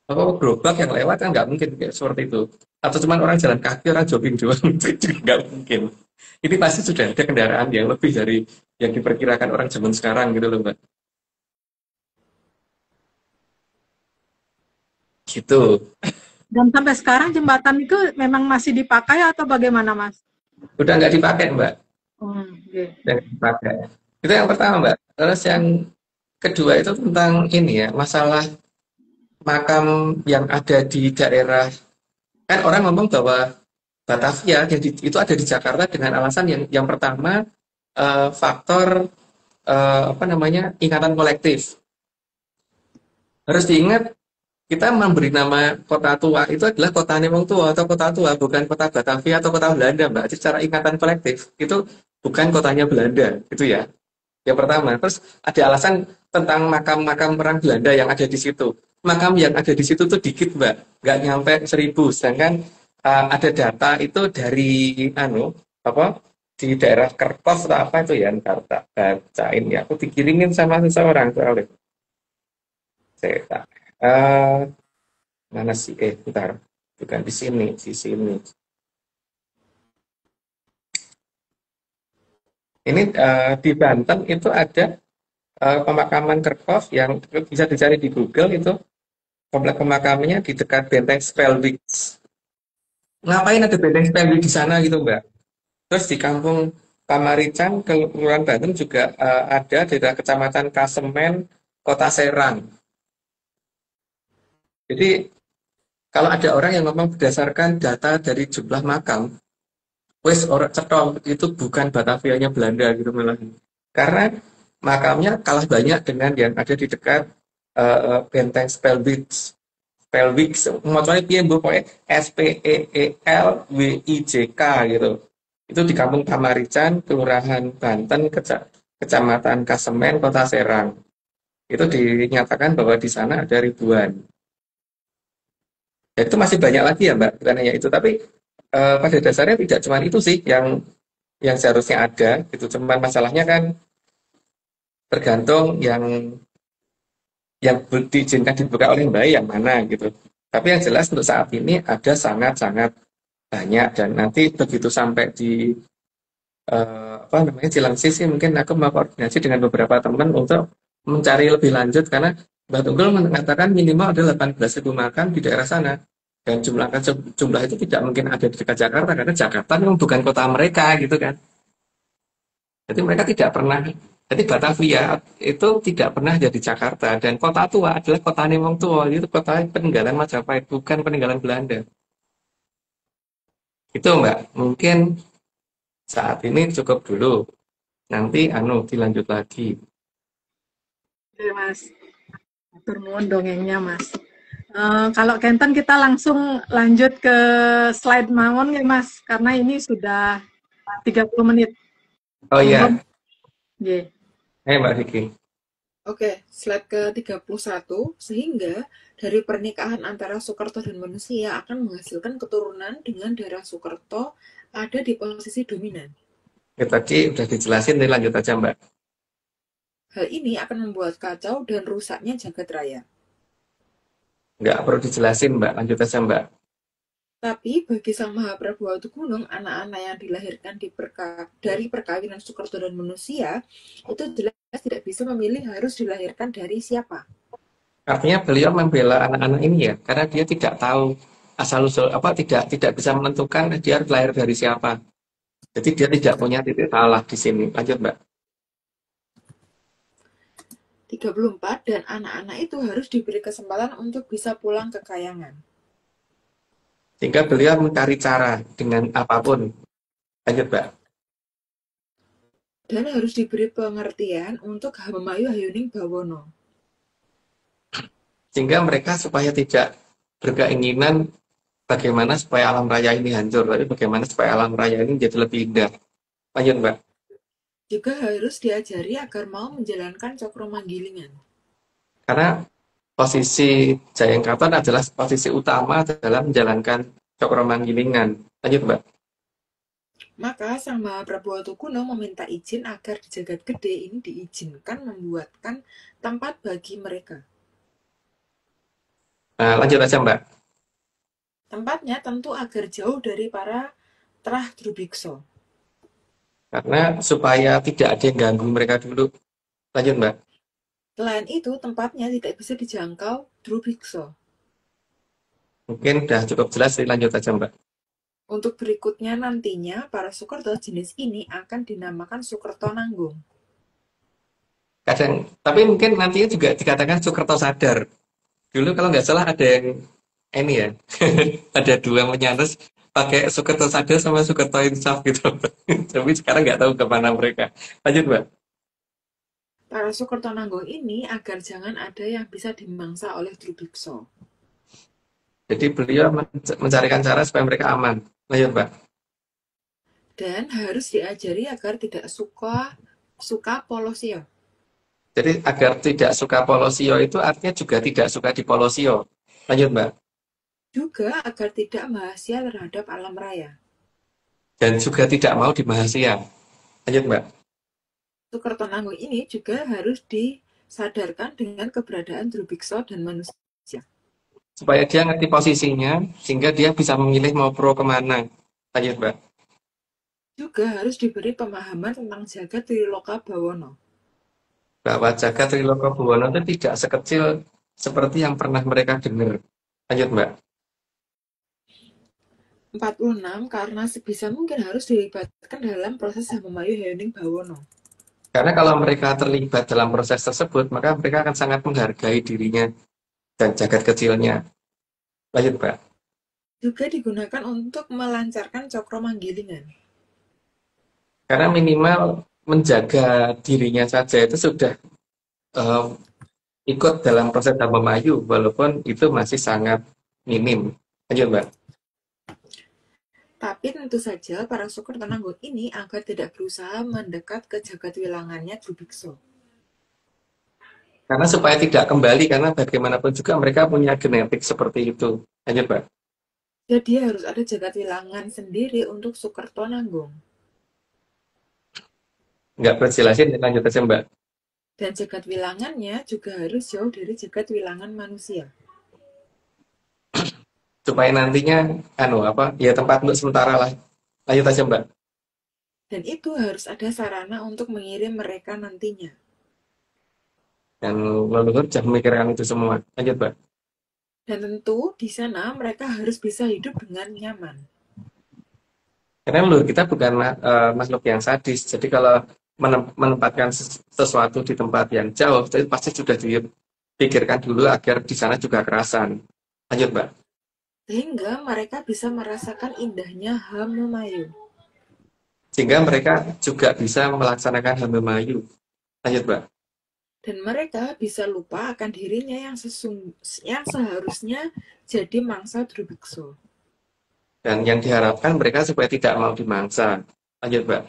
Apa gerobak yang lewat kan nggak mungkin kayak seperti itu. Atau cuma orang jalan kaki, orang jogging doang, itu juga nggak mungkin. Ini pasti sudah ada kendaraan yang lebih dari yang diperkirakan orang zaman sekarang gitu loh Mbak. Gitu. Dan sampai sekarang jembatan itu memang masih dipakai atau bagaimana Mas? Udah nggak dipakai Mbak. Oke. Udah nggak dipakai. Itu yang pertama Mbak. Terus yang kedua itu tentang ini ya, masalah makam yang ada di daerah. Kan orang ngomong bahwa Batavia itu ada di Jakarta dengan alasan yang pertama faktor apa namanya, ingatan kolektif. Harus diingat, kita memberi nama kota tua itu adalah kota Wong Tua atau kota tua, bukan kota Batavia atau kota Belanda Mbak. Jadi secara ingatan kolektif itu bukan kotanya Belanda, itu ya. Yang pertama. Terus ada alasan tentang makam-makam orang Belanda yang ada di situ. Makam yang ada di situ tuh dikit Mbak, nggak nyampe 1.000. Sedangkan ada data itu dari apa, di daerah Kertos atau apa itu ya, ntar tak bacain ya. Aku dikirimin sama seseorang soalnya. Saya mana sih? Bentar, bukan di sini, di sini. Ini di Banten itu ada pemakaman Kerkhoff yang bisa dicari di Google itu. Komplek pemakamannya di dekat Benteng Spelwijk. Ngapain ada Benteng Spelwijk di sana gitu Mbak? Terus di Kampung Pamarican, Kelurahan Banten juga ada di daerah Kecamatan Kasemen, Kota Serang. Jadi Kalau ada orang yang ngomong berdasarkan data dari jumlah makam, wes orang cetol itu bukan Batavianya Belanda gitu malah. Karena makamnya kalah banyak dengan yang ada di dekat benteng Spelwijk. Spelwijk, maksudnya piye mbok pokoke Speelwijck gitu. Itu di Kampung Pamarican, Kelurahan Banten, Kecamatan Kasemen, Kota Serang. Itu dinyatakan bahwa di sana ada ribuan. Ya, itu masih banyak lagi ya Mbak, bukan hanya itu. Tapi pada dasarnya tidak cuma itu sih yang seharusnya ada. Gitu. Cuman masalahnya kan tergantung yang diizinkan dibuka oleh Mbak yang mana gitu. Tapi yang jelas untuk saat ini ada sangat-sangat banyak dan nanti begitu sampai di Cilengsi sih mungkin aku mau koordinasi dengan beberapa teman untuk mencari lebih lanjut karena Mbak Tunggul mengatakan minimal ada 18.000 makam di daerah sana dan jumlah itu tidak mungkin ada di dekat Jakarta karena Jakarta memang bukan kota mereka gitu kan. Jadi mereka tidak pernah, jadi Batavia itu tidak pernah jadi Jakarta dan kota tua adalah kota Nemong Tua, itu kota peninggalan Majapahit bukan peninggalan Belanda. Itu Mbak, mungkin saat ini cukup dulu. Nanti dilanjut lagi. Oke, Mas. Atur nuwun dongengnya, Mas. Kalau Kenten kita langsung lanjut ke slide mawon ya, Mas, karena ini sudah 30 menit. Oh iya. Nggih. Mbak Vicky. Oke, slide ke-31, sehingga dari pernikahan antara Soekerto dan manusia akan menghasilkan keturunan dengan darah Soekerto ada di posisi dominan. Ya, tadi udah dijelasin, nih lanjut aja Mbak. Hal ini akan membuat kacau dan rusaknya jagat raya. Nggak perlu dijelasin Mbak, lanjut aja Mbak. Tapi bagi Sang Mahaprabu Watugunung, anak-anak yang dilahirkan dari perkawinan Soekerto dan manusia, itu jelas tidak bisa memilih harus dilahirkan dari siapa. Artinya beliau membela anak-anak ini ya, karena dia tidak tahu asal-usul, tidak bisa menentukan dia harus lahir dari siapa. Jadi dia tidak punya titik salah di sini. Lanjut Mbak. 34, dan anak-anak itu harus diberi kesempatan untuk bisa pulang ke kayangan. Sehingga beliau mencari cara dengan apapun. Lanjut Mbak. Dan harus diberi pengertian untuk Hamayu Hayuning Bawono. Sehingga mereka supaya tidak berkeinginan bagaimana supaya alam raya ini hancur, tapi bagaimana supaya alam raya ini menjadi lebih indah. Lanjut Mbak. Juga harus diajari agar mau menjalankan cokro manggilingan. Karena posisi Jayeng Kraton adalah posisi utama dalam menjalankan cokro manggilingan. Lanjut Mbak. Maka Sang Mahaprabu Watugunung meminta izin agar di Jagat Gede ini diizinkan membuatkan tempat bagi mereka. Nah, lanjut aja Mbak. Tempatnya tentu agar jauh dari para Trah Drubikso. Karena supaya tidak ada yang ganggu mereka dulu. Lanjut Mbak. Selain itu, tempatnya tidak bisa dijangkau Drubikso. Mungkin sudah cukup jelas, lanjut aja Mbak. Untuk berikutnya nantinya, para Soekerto jenis ini akan dinamakan Soekerto Nanggung. Tapi mungkin nantinya juga dikatakan Soekerto Sadar. Dulu kalau nggak salah ada yang ini ya, ada dua menyantus pakai Soekerto Sadar sama Soekerto Insaf gitu. Tapi sekarang nggak tahu kemana mereka. Lanjut Mbak. Para Soekerto Nanggung ini agar jangan ada yang bisa dimangsa oleh Drubikso. Jadi beliau mencarikan cara supaya mereka aman. Lanjut Mbak. Dan harus diajari agar tidak suka polosio. Jadi agar tidak suka polosio itu artinya juga tidak suka di polosio. Lanjut Mbak. Juga agar tidak mahasia terhadap alam raya. Dan juga tidak mau di mahasia. Lanjut Mbak. Soekerto Nanggung ini juga harus disadarkan dengan keberadaan Drubikso dan manusia. Supaya dia ngerti posisinya, sehingga dia bisa memilih mau pro kemana. Lanjut Mbak. Juga harus diberi pemahaman tentang jagat Triloka Bawono. Bahwa jagat Triloka Bawono itu tidak sekecil seperti yang pernah mereka dengar. Lanjut Mbak. 46, karena sebisa mungkin harus dilibatkan dalam proses Hamayu Hayuning Bawono. Karena kalau mereka terlibat dalam proses tersebut, maka mereka akan sangat menghargai dirinya dan jagat kecilnya. Lanjut, Mbak. Juga digunakan untuk melancarkan cokro manggilingan. Karena minimal menjaga dirinya saja itu sudah eh, ikut dalam proses Dhamma walaupun itu masih sangat minim. Lanjut, Mbak. Tapi tentu saja para Sukerto Nanggung ini agar tidak berusaha mendekat ke jagat wilangannya Drubikso. Karena supaya tidak kembali, karena bagaimanapun juga mereka punya genetik seperti itu. Lanjut, Mbak. Jadi harus ada jagat wilangan sendiri untuk Sukerto Nanggung. Nggak perlu jelasin, lanjut aja, Mbak. Dan jagat wilangannya juga harus jauh dari jagat wilangan manusia. Supaya nantinya, ya tempat untuk sementara lah. Lanjut aja, Mbak. Dan itu harus ada sarana untuk mengirim mereka nantinya. Dan leluhur jangan memikirkan itu semua. Lanjut, Mbak. Dan tentu di sana mereka harus bisa hidup dengan nyaman. Karena leluhur kita bukan makhluk yang sadis. Jadi kalau menempatkan sesuatu di tempat yang jauh, itu pasti sudah dipikirkan dulu agar di sana juga kerasan. Lanjut, Mbak. Sehingga mereka bisa merasakan indahnya Hamemayu. Sehingga mereka juga bisa melaksanakan Hamemayu. Lanjut, Mbak. Dan mereka bisa lupa akan dirinya yang seharusnya jadi mangsa Drubikso. Dan yang diharapkan mereka supaya tidak mau dimangsa. Lanjut, Mbak.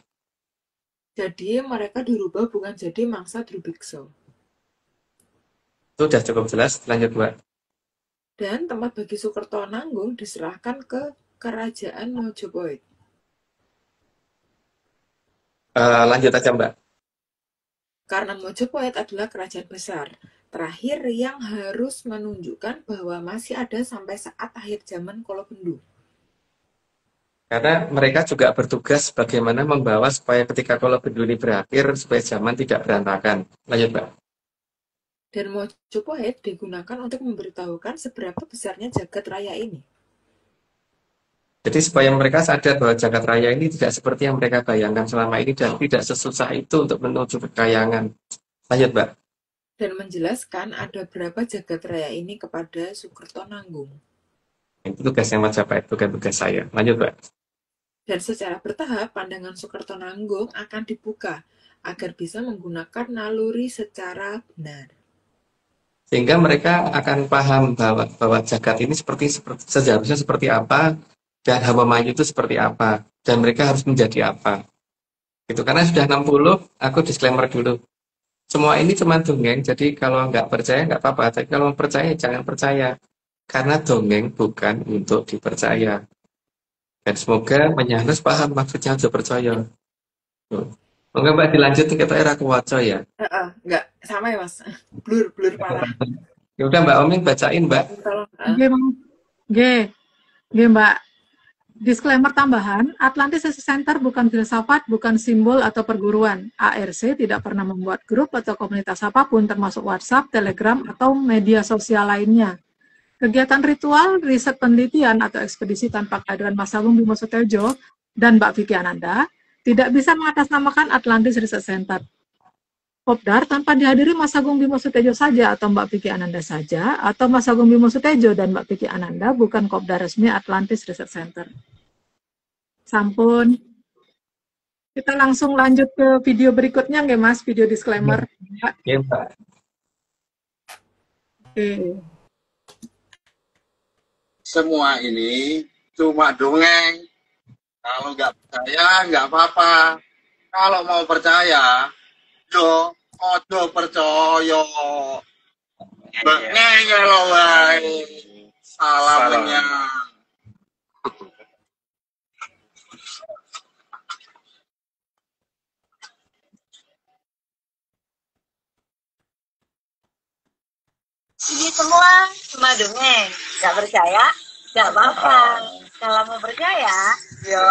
Jadi mereka dirubah bukan jadi mangsa Drubikso. Itu sudah cukup jelas. Lanjut, Mbak. Dan tempat bagi Sukerto Nanggung diserahkan ke kerajaan Mojopahit. Lanjut aja, Mbak. Karena Mojopahit adalah kerajaan besar terakhir yang harus menunjukkan bahwa masih ada sampai saat akhir zaman Kolobendu. Karena mereka juga bertugas bagaimana membawa supaya ketika Kolobendu ini berakhir, supaya zaman tidak berantakan. Lanjut, Mbak. Dan Mojopahit digunakan untuk memberitahukan seberapa besarnya jagat raya ini. Jadi supaya mereka sadar bahwa jagat raya ini tidak seperti yang mereka bayangkan selama ini dan tidak sesusah itu untuk menuju kekayangan. Lanjut, Mbak. Dan menjelaskan ada berapa jagat raya ini kepada Sukerto Nanggung. Itu tugasnya Majapahit, bukan tugas saya. Lanjut, Mbak. Dan secara bertahap, pandangan Sukerto Nanggung akan dibuka agar bisa menggunakan naluri secara benar. Sehingga mereka akan paham bahwa jagat ini seharusnya seperti apa, dan Hamemayu itu seperti apa, dan mereka harus menjadi apa. Itu karena sudah 60, aku disclaimer dulu. Semua ini cuma dongeng, jadi kalau nggak percaya nggak apa-apa, tapi kalau percaya jangan percaya. Karena dongeng bukan untuk dipercaya. Dan semoga menyanus paham maksudnya untuk percaya. Mungkin Mbak dilanjut kita era kuwaco ya. Enggak, sama ya Mas. Blur parah. Ya udah Mbak Oming bacain Mbak. Mbak. Disclaimer tambahan, Atlantis Research Center bukan filsafat, bukan simbol atau perguruan. ARC tidak pernah membuat grup atau komunitas apapun termasuk WhatsApp, Telegram, atau media sosial lainnya. Kegiatan ritual, riset penelitian, atau ekspedisi tanpa kehadiran Mas Agung Bimo Sutejo dan Mbak Vicky Ananda tidak bisa mengatasnamakan Atlantis Research Center. Kopdar tanpa dihadiri Mas Agung Bimo Sutejo saja atau Mbak Vicky Ananda saja, atau Mas Agung Bimo Sutejo dan Mbak Vicky Ananda bukan kopdar resmi Atlantis Research Center. Sampun. Kita langsung lanjut ke video berikutnya nggak Mas, video disclaimer. Iya Mbak. Oke. Semua ini cuma dongeng. Kalau nggak percaya, nggak apa-apa. Kalau mau percaya, yo ojo percaya. Ngeyel wae. Salam kenyang. Ini semua cuma dongeng. Nggak percaya, nggak apa-apa. Kalau mau percaya, yo.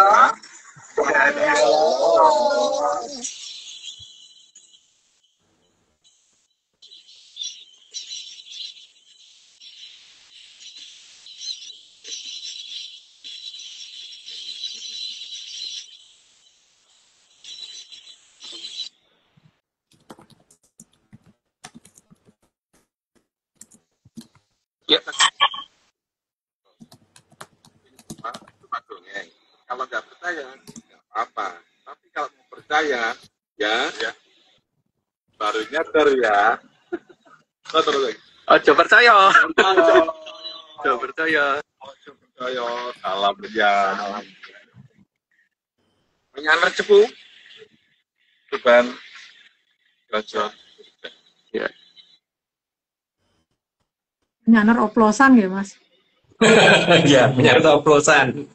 Ya. apa-apa. Tapi kalau mau percaya, ya, baru nyadar ya. Terus. Ojo percaya. Ojo Ojo percaya. percaya, salam ya. Menyalar cepu, beban, gajah. Ya. Nyaner oplosan ya, Mas. Ya, menyangkut oplosan.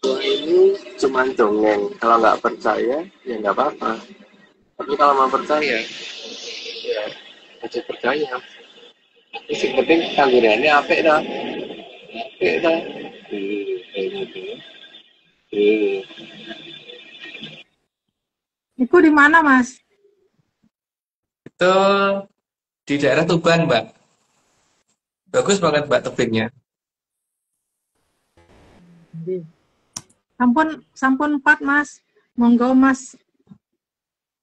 Ini cuma dongeng. Kalau nggak percaya, ya nggak apa-apa. Tapi kalau mau percaya, ya aja percaya. Terus yang penting kanggurannya apik dah. Apik dah. Kayak gitu. Itu di mana, Mas? Itu di daerah Tuban, Mbak. Bagus banget, Mbak, tebingnya. Sampun 4, Mas. Monggo, Mas.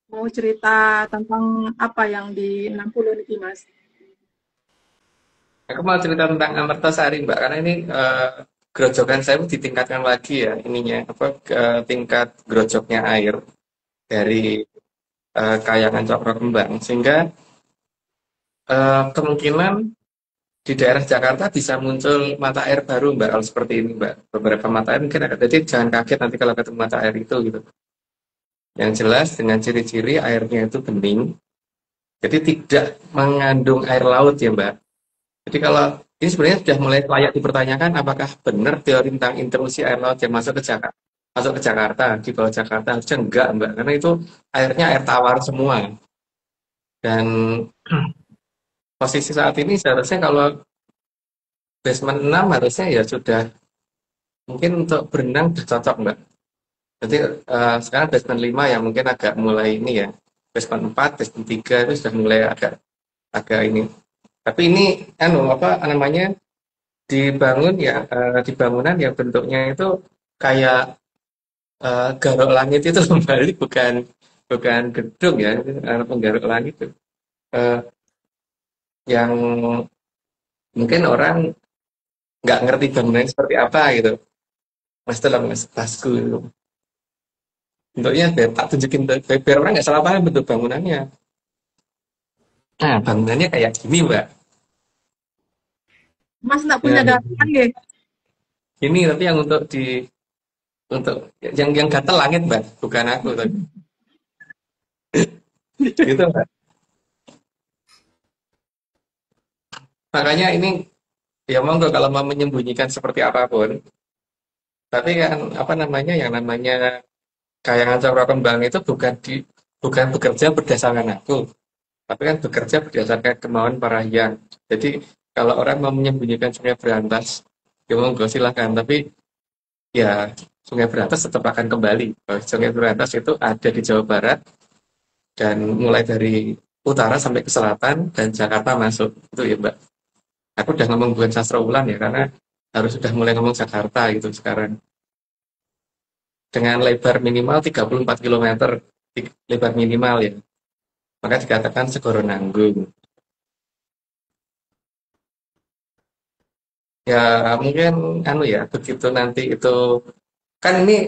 Mau cerita tentang apa yang di 60 ini, Mas? Aku mau cerita tentang Amertasari, Mbak, karena ini gerojokan saya ditingkatkan lagi ya ininya, tingkat gerojoknya air dari Kayangan Cokro Kembang, sehingga kemungkinan di daerah Jakarta bisa muncul mata air baru, Mbak, kalau seperti ini, Mbak. Beberapa mata air mungkin ada, jadi jangan kaget nanti kalau ketemu mata air itu gitu. Yang jelas dengan ciri-ciri airnya itu bening, jadi tidak mengandung air laut ya, Mbak. Jadi kalau ini sebenarnya sudah mulai layak dipertanyakan apakah benar teori tentang intrusi air laut yang masuk ke Jakarta, di bawah Jakarta. Harusnya enggak, Mbak, karena itu airnya air tawar semua. Dan posisi saat ini seharusnya kalau basement 6 harusnya ya sudah mungkin untuk berenang sudah cocok, Mbak. Jadi sekarang basement 5 yang mungkin agak mulai ini ya. Basement 4, basement 3 itu sudah mulai agak ini. Tapi ini apa namanya dibangun ya di bangunan yang bentuknya itu kayak garuk langit itu kembali, bukan gedung ya, penggaruk langit itu. Yang mungkin orang nggak ngerti bangunannya seperti apa gitu. Mas itu lah Mas Basku itu. Bentuknya biar tak tunjukin biar orang nggak salah paham bentuk bangunannya. Nah, bangunannya kayak gini, Mbak. Mas nggak punya Ya, gambaran ya? ini tapi yang untuk yang gatel langit, Mbak, bukan aku tapi. Gitu, Mbak. Makanya ini ya monggo kalau mau menyembunyikan seperti apapun, tapi kan apa namanya yang namanya Kayangan Cokro Kembang itu bukan bekerja berdasarkan aku, tapi kan bekerja berdasarkan kemauan para hyang. Jadi kalau orang mau menyembunyikan Sungai Berantas, ya monggo silahkan. Tapi ya Sungai Berantas tetap akan kembali. Sungai Berantas itu ada di Jawa Barat dan mulai dari utara sampai ke selatan dan Jakarta masuk. Itu ya, Mbak. Aku udah ngomong bukan sastra ulang ya, karena harus sudah mulai ngomong Jakarta gitu sekarang. Dengan lebar minimal 34 km, lebar minimal ya. Maka dikatakan Segoro Nanggung. Ya mungkin ya begitu nanti itu kan ini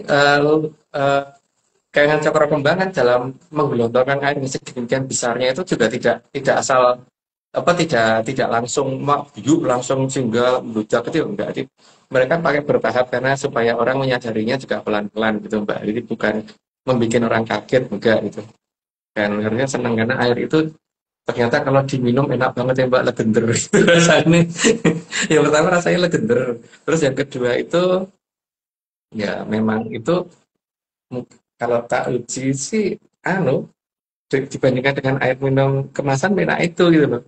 Kayangan Cokro Kembang kan dalam menggelontorkan air yang sedemikian besarnya itu juga tidak asal apa tidak langsung yuk langsung singgah meledak itu enggak. Jadi, mereka pakai bertahap karena supaya orang menyadarinya juga pelan-pelan gitu, Mbak. Jadi bukan membuat orang kaget enggak gitu. Dan harusnya senang karena air itu ternyata kalau diminum enak banget ya, Mbak, legender gitu rasanya. Yang pertama rasanya legender. Terus yang kedua itu ya memang itu kalau tak uji sih dibandingkan dengan air minum kemasan enak itu gitu loh.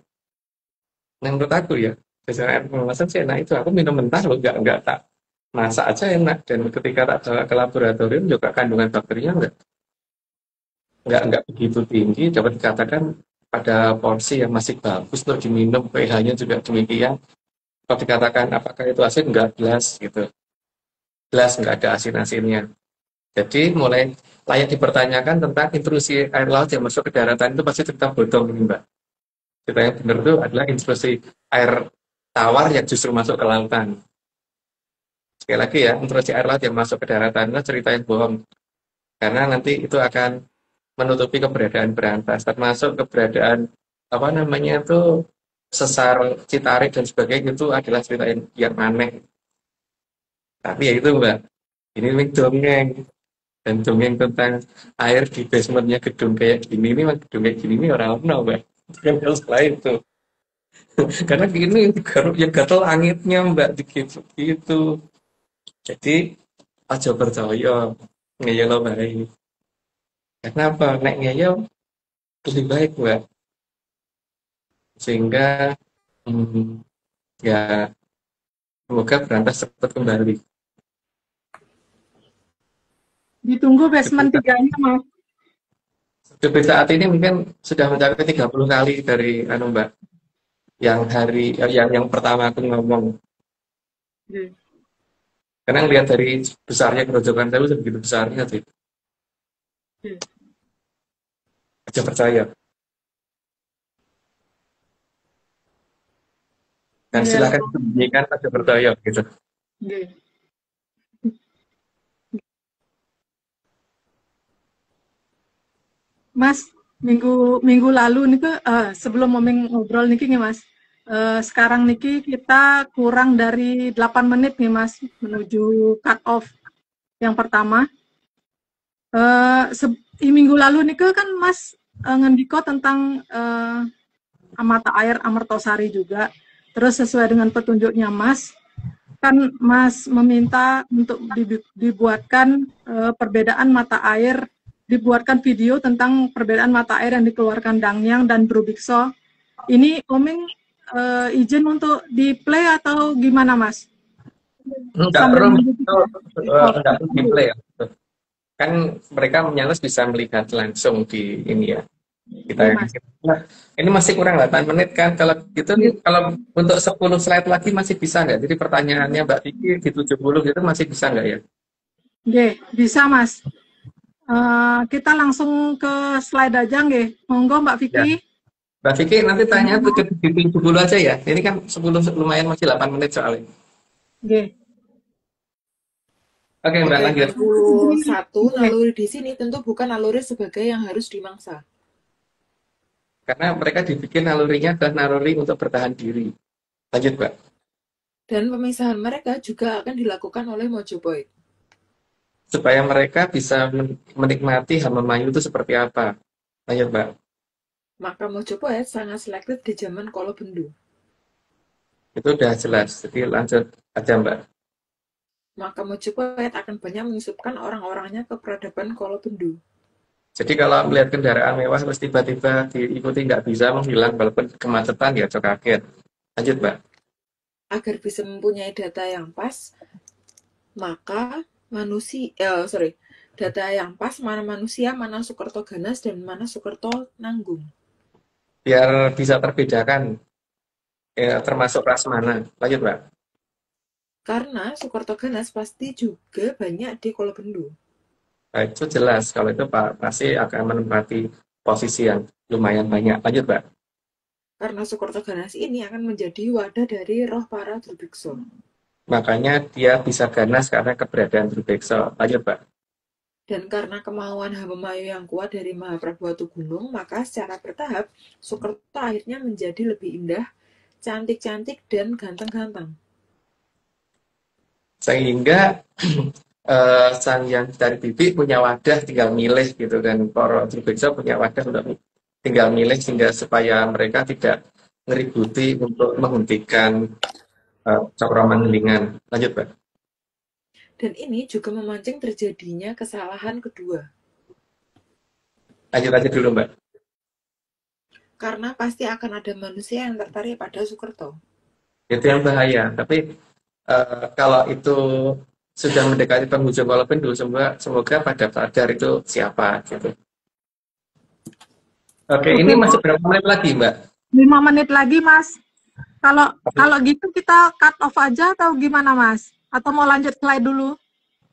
Nah, menurut aku ya, biasanya air kemasan sih enak itu. Aku minum mentah loh, nggak tak masak aja enak. Dan ketika tak bawa ke laboratorium juga kandungan bakterinya nggak begitu tinggi. Dapat dikatakan pada porsi yang masih bagus untuk diminum, pH-nya juga demikian. Kalau dikatakan apakah itu asin, nggak jelas gitu. Jelas nggak ada asin-asinnya. Jadi mulai layak dipertanyakan tentang intrusi air laut yang masuk ke daratan itu pasti cerita bodong ini, Mbak. Cerita yang benar itu adalah intrusi air tawar yang justru masuk ke lautan. Sekali lagi ya, intrusi air laut yang masuk ke daratan itu cerita yang bohong. Karena nanti itu akan menutupi keberadaan berantas, termasuk keberadaan apa namanya itu sesar Citarik dan sebagainya itu adalah cerita yang aneh. Tapi ya itu Mbak, ini memang dongeng dan dongeng tentang air di basementnya gedung kayak gini ini, gedung kayak gini ini orang-orang Mbak. Kan hal setelah itu. Karena gini yang gatel langitnya Mbak gitu. Jadi aja percaya ngeyel baik. Kenapa? Nek ngeyel lebih baik Mbak. Sehingga ya semoga berantas cepat kembali. Ditunggu basement 3-nya, Mas. Sampai saat ini mungkin sudah mencapai 30 kali dari Mbak. Yang pertama aku ngomong. Karena ngelihat dari besarnya kerojokan saya sebegitu besarnya sih. Aja percaya. Dan silakan sembunyikan aja percaya gitu. Mas, minggu lalu nih sebelum Omeng ngobrol niki nih Mas. Sekarang niki kita kurang dari 8 menit nih Mas menuju cut off yang pertama. Minggu lalu niki kan Mas ngendiko tentang mata air Amertosari juga. Terus sesuai dengan petunjuknya Mas, kan Mas meminta untuk dibuatkan perbedaan mata air, dibuatkan video tentang perbedaan mata air yang dikeluarkan Dangyang dan Drubikso. Ini Omeng izin untuk di play atau gimana Mas? Enggak perlu di play ya. Kan mereka menyales bisa melihat langsung di ini ya. Ini masih kurang 8 menit kan. Kalau gitu kalau untuk 10 slide lagi masih bisa nggak? Jadi pertanyaannya Mbak Vicky di 70 gitu masih bisa nggak ya? Oke, bisa Mas. Kita langsung ke slide aja nggih. Monggo Mbak Vicky. Ya. Mbak Vicky nanti tanya di 70 aja ya. Ini kan 10 lumayan masih 8 menit soalnya. Oke. Oke, Mbak lanjut. 21 naluri di sini tentu bukan naluri sebagai yang harus dimangsa. Karena mereka dibikin nalurinya adalah naluri untuk bertahan diri. Lanjut, Mbak. Dan pemisahan mereka juga akan dilakukan oleh Mojopahit. Supaya mereka bisa menikmati Hamemayu itu seperti apa. Lanjut, Mbak. Maka Mojopahit sangat selektif di zaman Kolobendu. Itu udah jelas. Jadi lanjut aja, Mbak. Maka Mojopahit akan banyak menyusupkan orang-orangnya ke peradaban Kolobendu. Jadi kalau melihat kendaraan mewah terus tiba-tiba diikuti nggak bisa menghilang walaupun kemacetan ya cok kaget. Lanjut Mbak. Agar bisa mempunyai data yang pas, maka data yang pas mana manusia, mana Sukerto Ganas dan mana Sukerto Nanggung. Biar bisa terbedakan ya, termasuk ras mana. Lanjut Mbak. Karena Sukerto Ganas pasti juga banyak di Kolobendu. Nah, itu jelas kalau itu Pak pasti akan menempati posisi yang lumayan banyak. Lanjut Mbak. Karena Sukerto Ganas ini akan menjadi wadah dari roh para Drubikso. Makanya dia bisa ganas karena keberadaan Drubikso. Lanjut Mbak. Dan karena kemauan Hamemayu yang kuat dari Mahaprabu Gunung, maka secara bertahap Sukerto akhirnya menjadi lebih indah, cantik-cantik dan ganteng-ganteng. Sehingga sang yang dari bibi punya wadah tinggal milih gitu kan. Para Drubikso punya wadah untuk tinggal milih sehingga supaya mereka tidak ngeributi untuk menghentikan Cokromangelingan. Lanjut Pak. Dan ini juga memancing terjadinya kesalahan kedua. Lanjut aja dulu Mbak. Karena pasti akan ada manusia yang tertarik pada Sukerto. Itu yang bahaya. Tapi kalau itu sudah mendekati penghujung Kolobendu, semoga pada sadar itu siapa gitu. Oke, ini masih berapa menit lagi Mbak? 5 menit lagi Mas. Kalau gitu kita cut off aja atau gimana Mas? Atau mau lanjut slide dulu?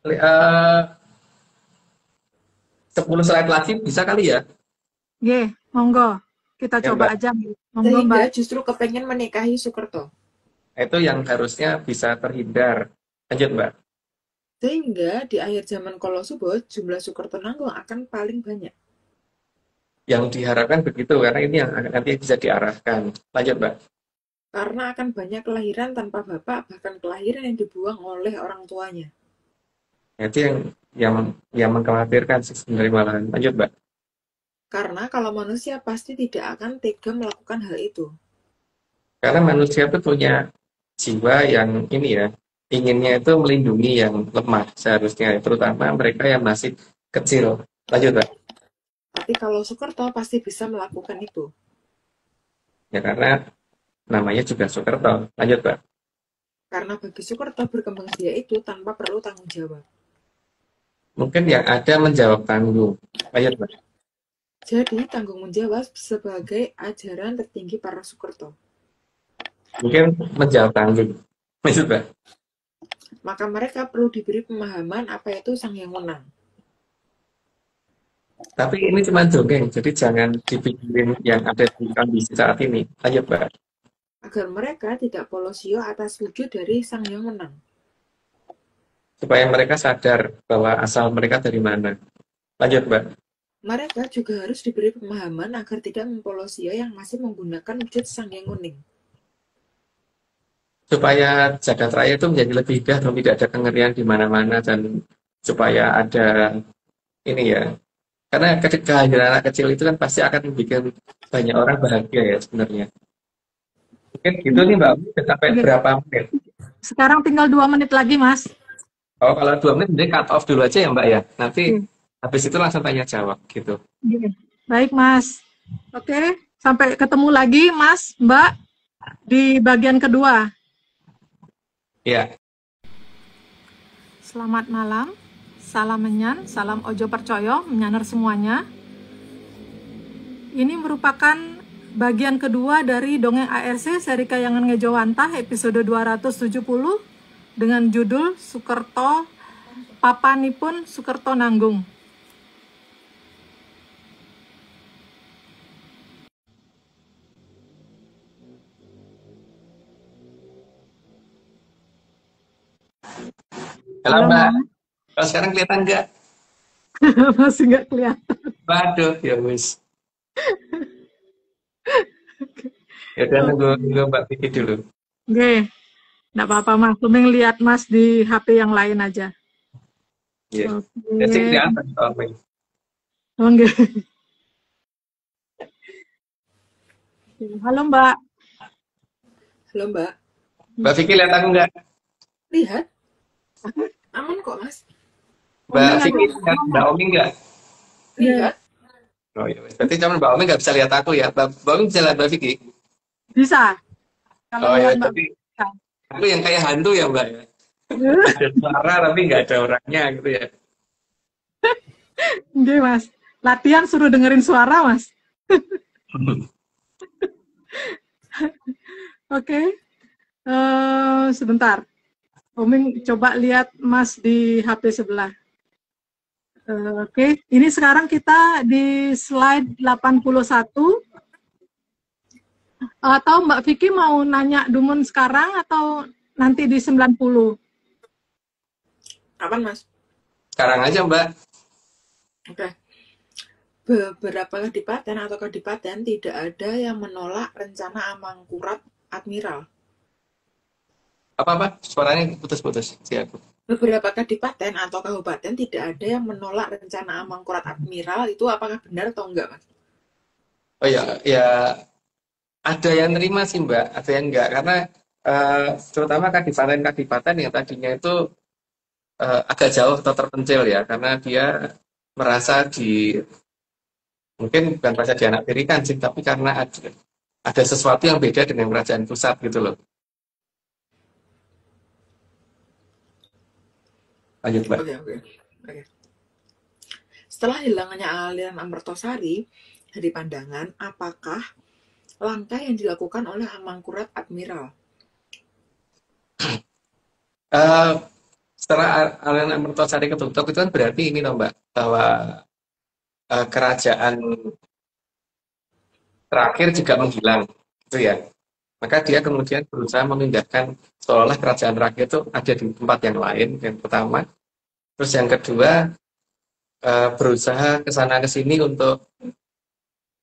10 slide lagi bisa kali ya? Oke, monggo. Kita ya, coba Mbak. aja. Monggo Mbak. Justru kepengen menikahi Sukerto. Itu yang harusnya bisa terhindar. Lanjut, Mbak. Sehingga di akhir zaman Kolosubot, jumlah Sukerto Nanggung akan paling banyak. Yang diharapkan begitu, karena ini yang nanti bisa diarahkan. Lanjut, Mbak. Karena akan banyak kelahiran tanpa bapak, bahkan kelahiran yang dibuang oleh orang tuanya. Itu yang mengkhawatirkan sih sebenarnya malahan. Lanjut, Mbak. Karena kalau manusia pasti tidak akan tega melakukan hal itu. Karena manusia itu punya jiwa yang ini ya, inginnya itu melindungi yang lemah seharusnya, terutama mereka yang masih kecil. Lanjut, Mbak. Tapi kalau Sukerto pasti bisa melakukan itu. Ya karena namanya juga Sukerto. Lanjut, Mbak. Karena bagi Sukerto berkembang biak itu tanpa perlu tanggung jawab. Mungkin yang ada menjawab tanggung. Lanjut, Mbak. Jadi tanggung menjawab sebagai ajaran tertinggi para Sukerto. Mungkin menjawab tanggung. Lanjut, Mbak. Maka mereka perlu diberi pemahaman apa itu Sang Yang Menang. Tapi ini cuma dongeng, jadi jangan dipikirin yang ada di kondisi saat ini. Lanjut, Mbak. Agar mereka tidak polosio atas wujud dari Sang Yang Menang. Supaya mereka sadar bahwa asal mereka dari mana. Lanjut, Mbak. Mereka juga harus diberi pemahaman agar tidak mempolosio yang masih menggunakan wujud Sang Yang Kuning. Supaya jagat raya itu menjadi lebih indah dan tidak ada kengerian di mana-mana, dan supaya ada ini ya. Karena kehadiran anak kecil itu kan pasti akan bikin banyak orang bahagia ya sebenarnya. Mungkin gitu nih Mbak, udah sampai berapa menit? Sekarang tinggal 2 menit lagi, Mas. Oh, kalau 2 menit jadi cut off dulu aja ya Mbak ya. Nanti habis itu langsung tanya jawab gitu. Baik, Mas. Oke, sampai ketemu lagi, Mas, Mbak, di bagian kedua. Iya. Selamat malam. Salam menyan, salam ojo percoyo, menyaner semuanya. Ini merupakan bagian kedua dari Dongeng ARC seri Kayangan Ngejowantah episode 270 dengan judul Sukerto Papanipun Sukerto Nanggung. Halo Mbak. Kalau sekarang kelihatan nggak? Masih nggak kelihatan. Waduh, ya wis. Ya udah nunggu Mbak Vicky dulu. Oke, nggak apa-apa Mas. Mending lihat Mas di HP yang lain aja. Iya. Oke. Jadi kelihatan soalnya. Oke. Halo Mbak. Halo Mbak. Mbak Vicky lihat aku nggak? Lihat. Aman kok Mas. Mbak Vicky lihat Mbak Omi nggak? Lihat. Oh iya, berarti cuma Mbak Omi nggak bisa lihat aku ya. Mbak Omi bisa lihat Mbak Vicky? Bisa. Oh ya, tapi aku yang kayak hantu ya Mbak ya. Ada suara tapi nggak ada orangnya gitu ya. Oke Mas. Latihan suruh dengerin suara Mas. Oke. Sebentar. Oming coba lihat Mas di HP sebelah. Oke, ini sekarang kita di slide 81. Atau Mbak Vicky mau nanya Dumun sekarang atau nanti di 90? Kapan Mas? Sekarang aja Mbak. Oke. Beberapa kadipaten atau kadipaten tidak ada yang menolak rencana Amangkurat Admiral. Apa? Suaranya putus-putus. Siap. Beberapa kadipaten atau kabupaten tidak ada yang menolak rencana Amangkurat Admiral. Itu apakah benar atau enggak Mas? Oh ya, ada yang nerima sih Mbak, ada yang enggak. Karena terutama kadipaten-kadipaten yang tadinya itu agak jauh atau terpencil ya, karena dia merasa mungkin bukan merasa dianaktirikan sih, tapi karena ada sesuatu yang beda dengan kerajaan pusat gitu loh. Lanjut Mbak. Oke. Setelah hilangnya aliran Amertosari dari pandangan, apakah langkah yang dilakukan oleh Amangkurat Admiral? Setelah aliran Amertosari ketutup itu kan berarti ini loh Mbak, bahwa kerajaan terakhir juga menghilang, gitu ya. Maka dia kemudian berusaha memindahkan seolah kerajaan rakyat itu ada di tempat yang lain, yang pertama. Terus yang kedua, berusaha ke sana ke sini untuk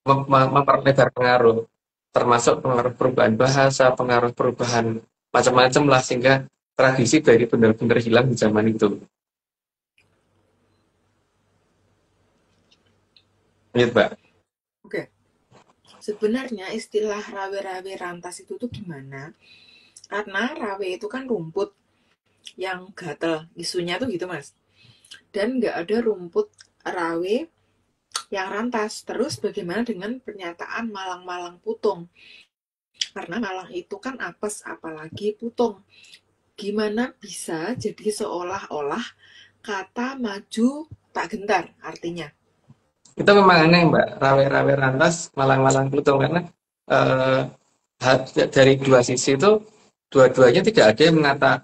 memperlebar pengaruh, termasuk pengaruh perubahan bahasa, pengaruh perubahan macam-macam lah, sehingga tradisi dari benar-benar hilang di zaman itu. Lihat, Mbak. Oke. Sebenarnya istilah rawe-rawe rantas itu tuh gimana? Karena rawe itu kan rumput yang gatel, isunya tuh gitu Mas. Dan nggak ada rumput rawe yang rantas. Terus bagaimana dengan pernyataan malang-malang putung? Karena malang itu kan apes, apalagi putung. Gimana bisa jadi seolah-olah kata maju tak gentar artinya? Itu memang aneh, Mbak, rawe-rawe rantas, malang-malang putung, karena eh, dari dua sisi itu dua-duanya tidak ada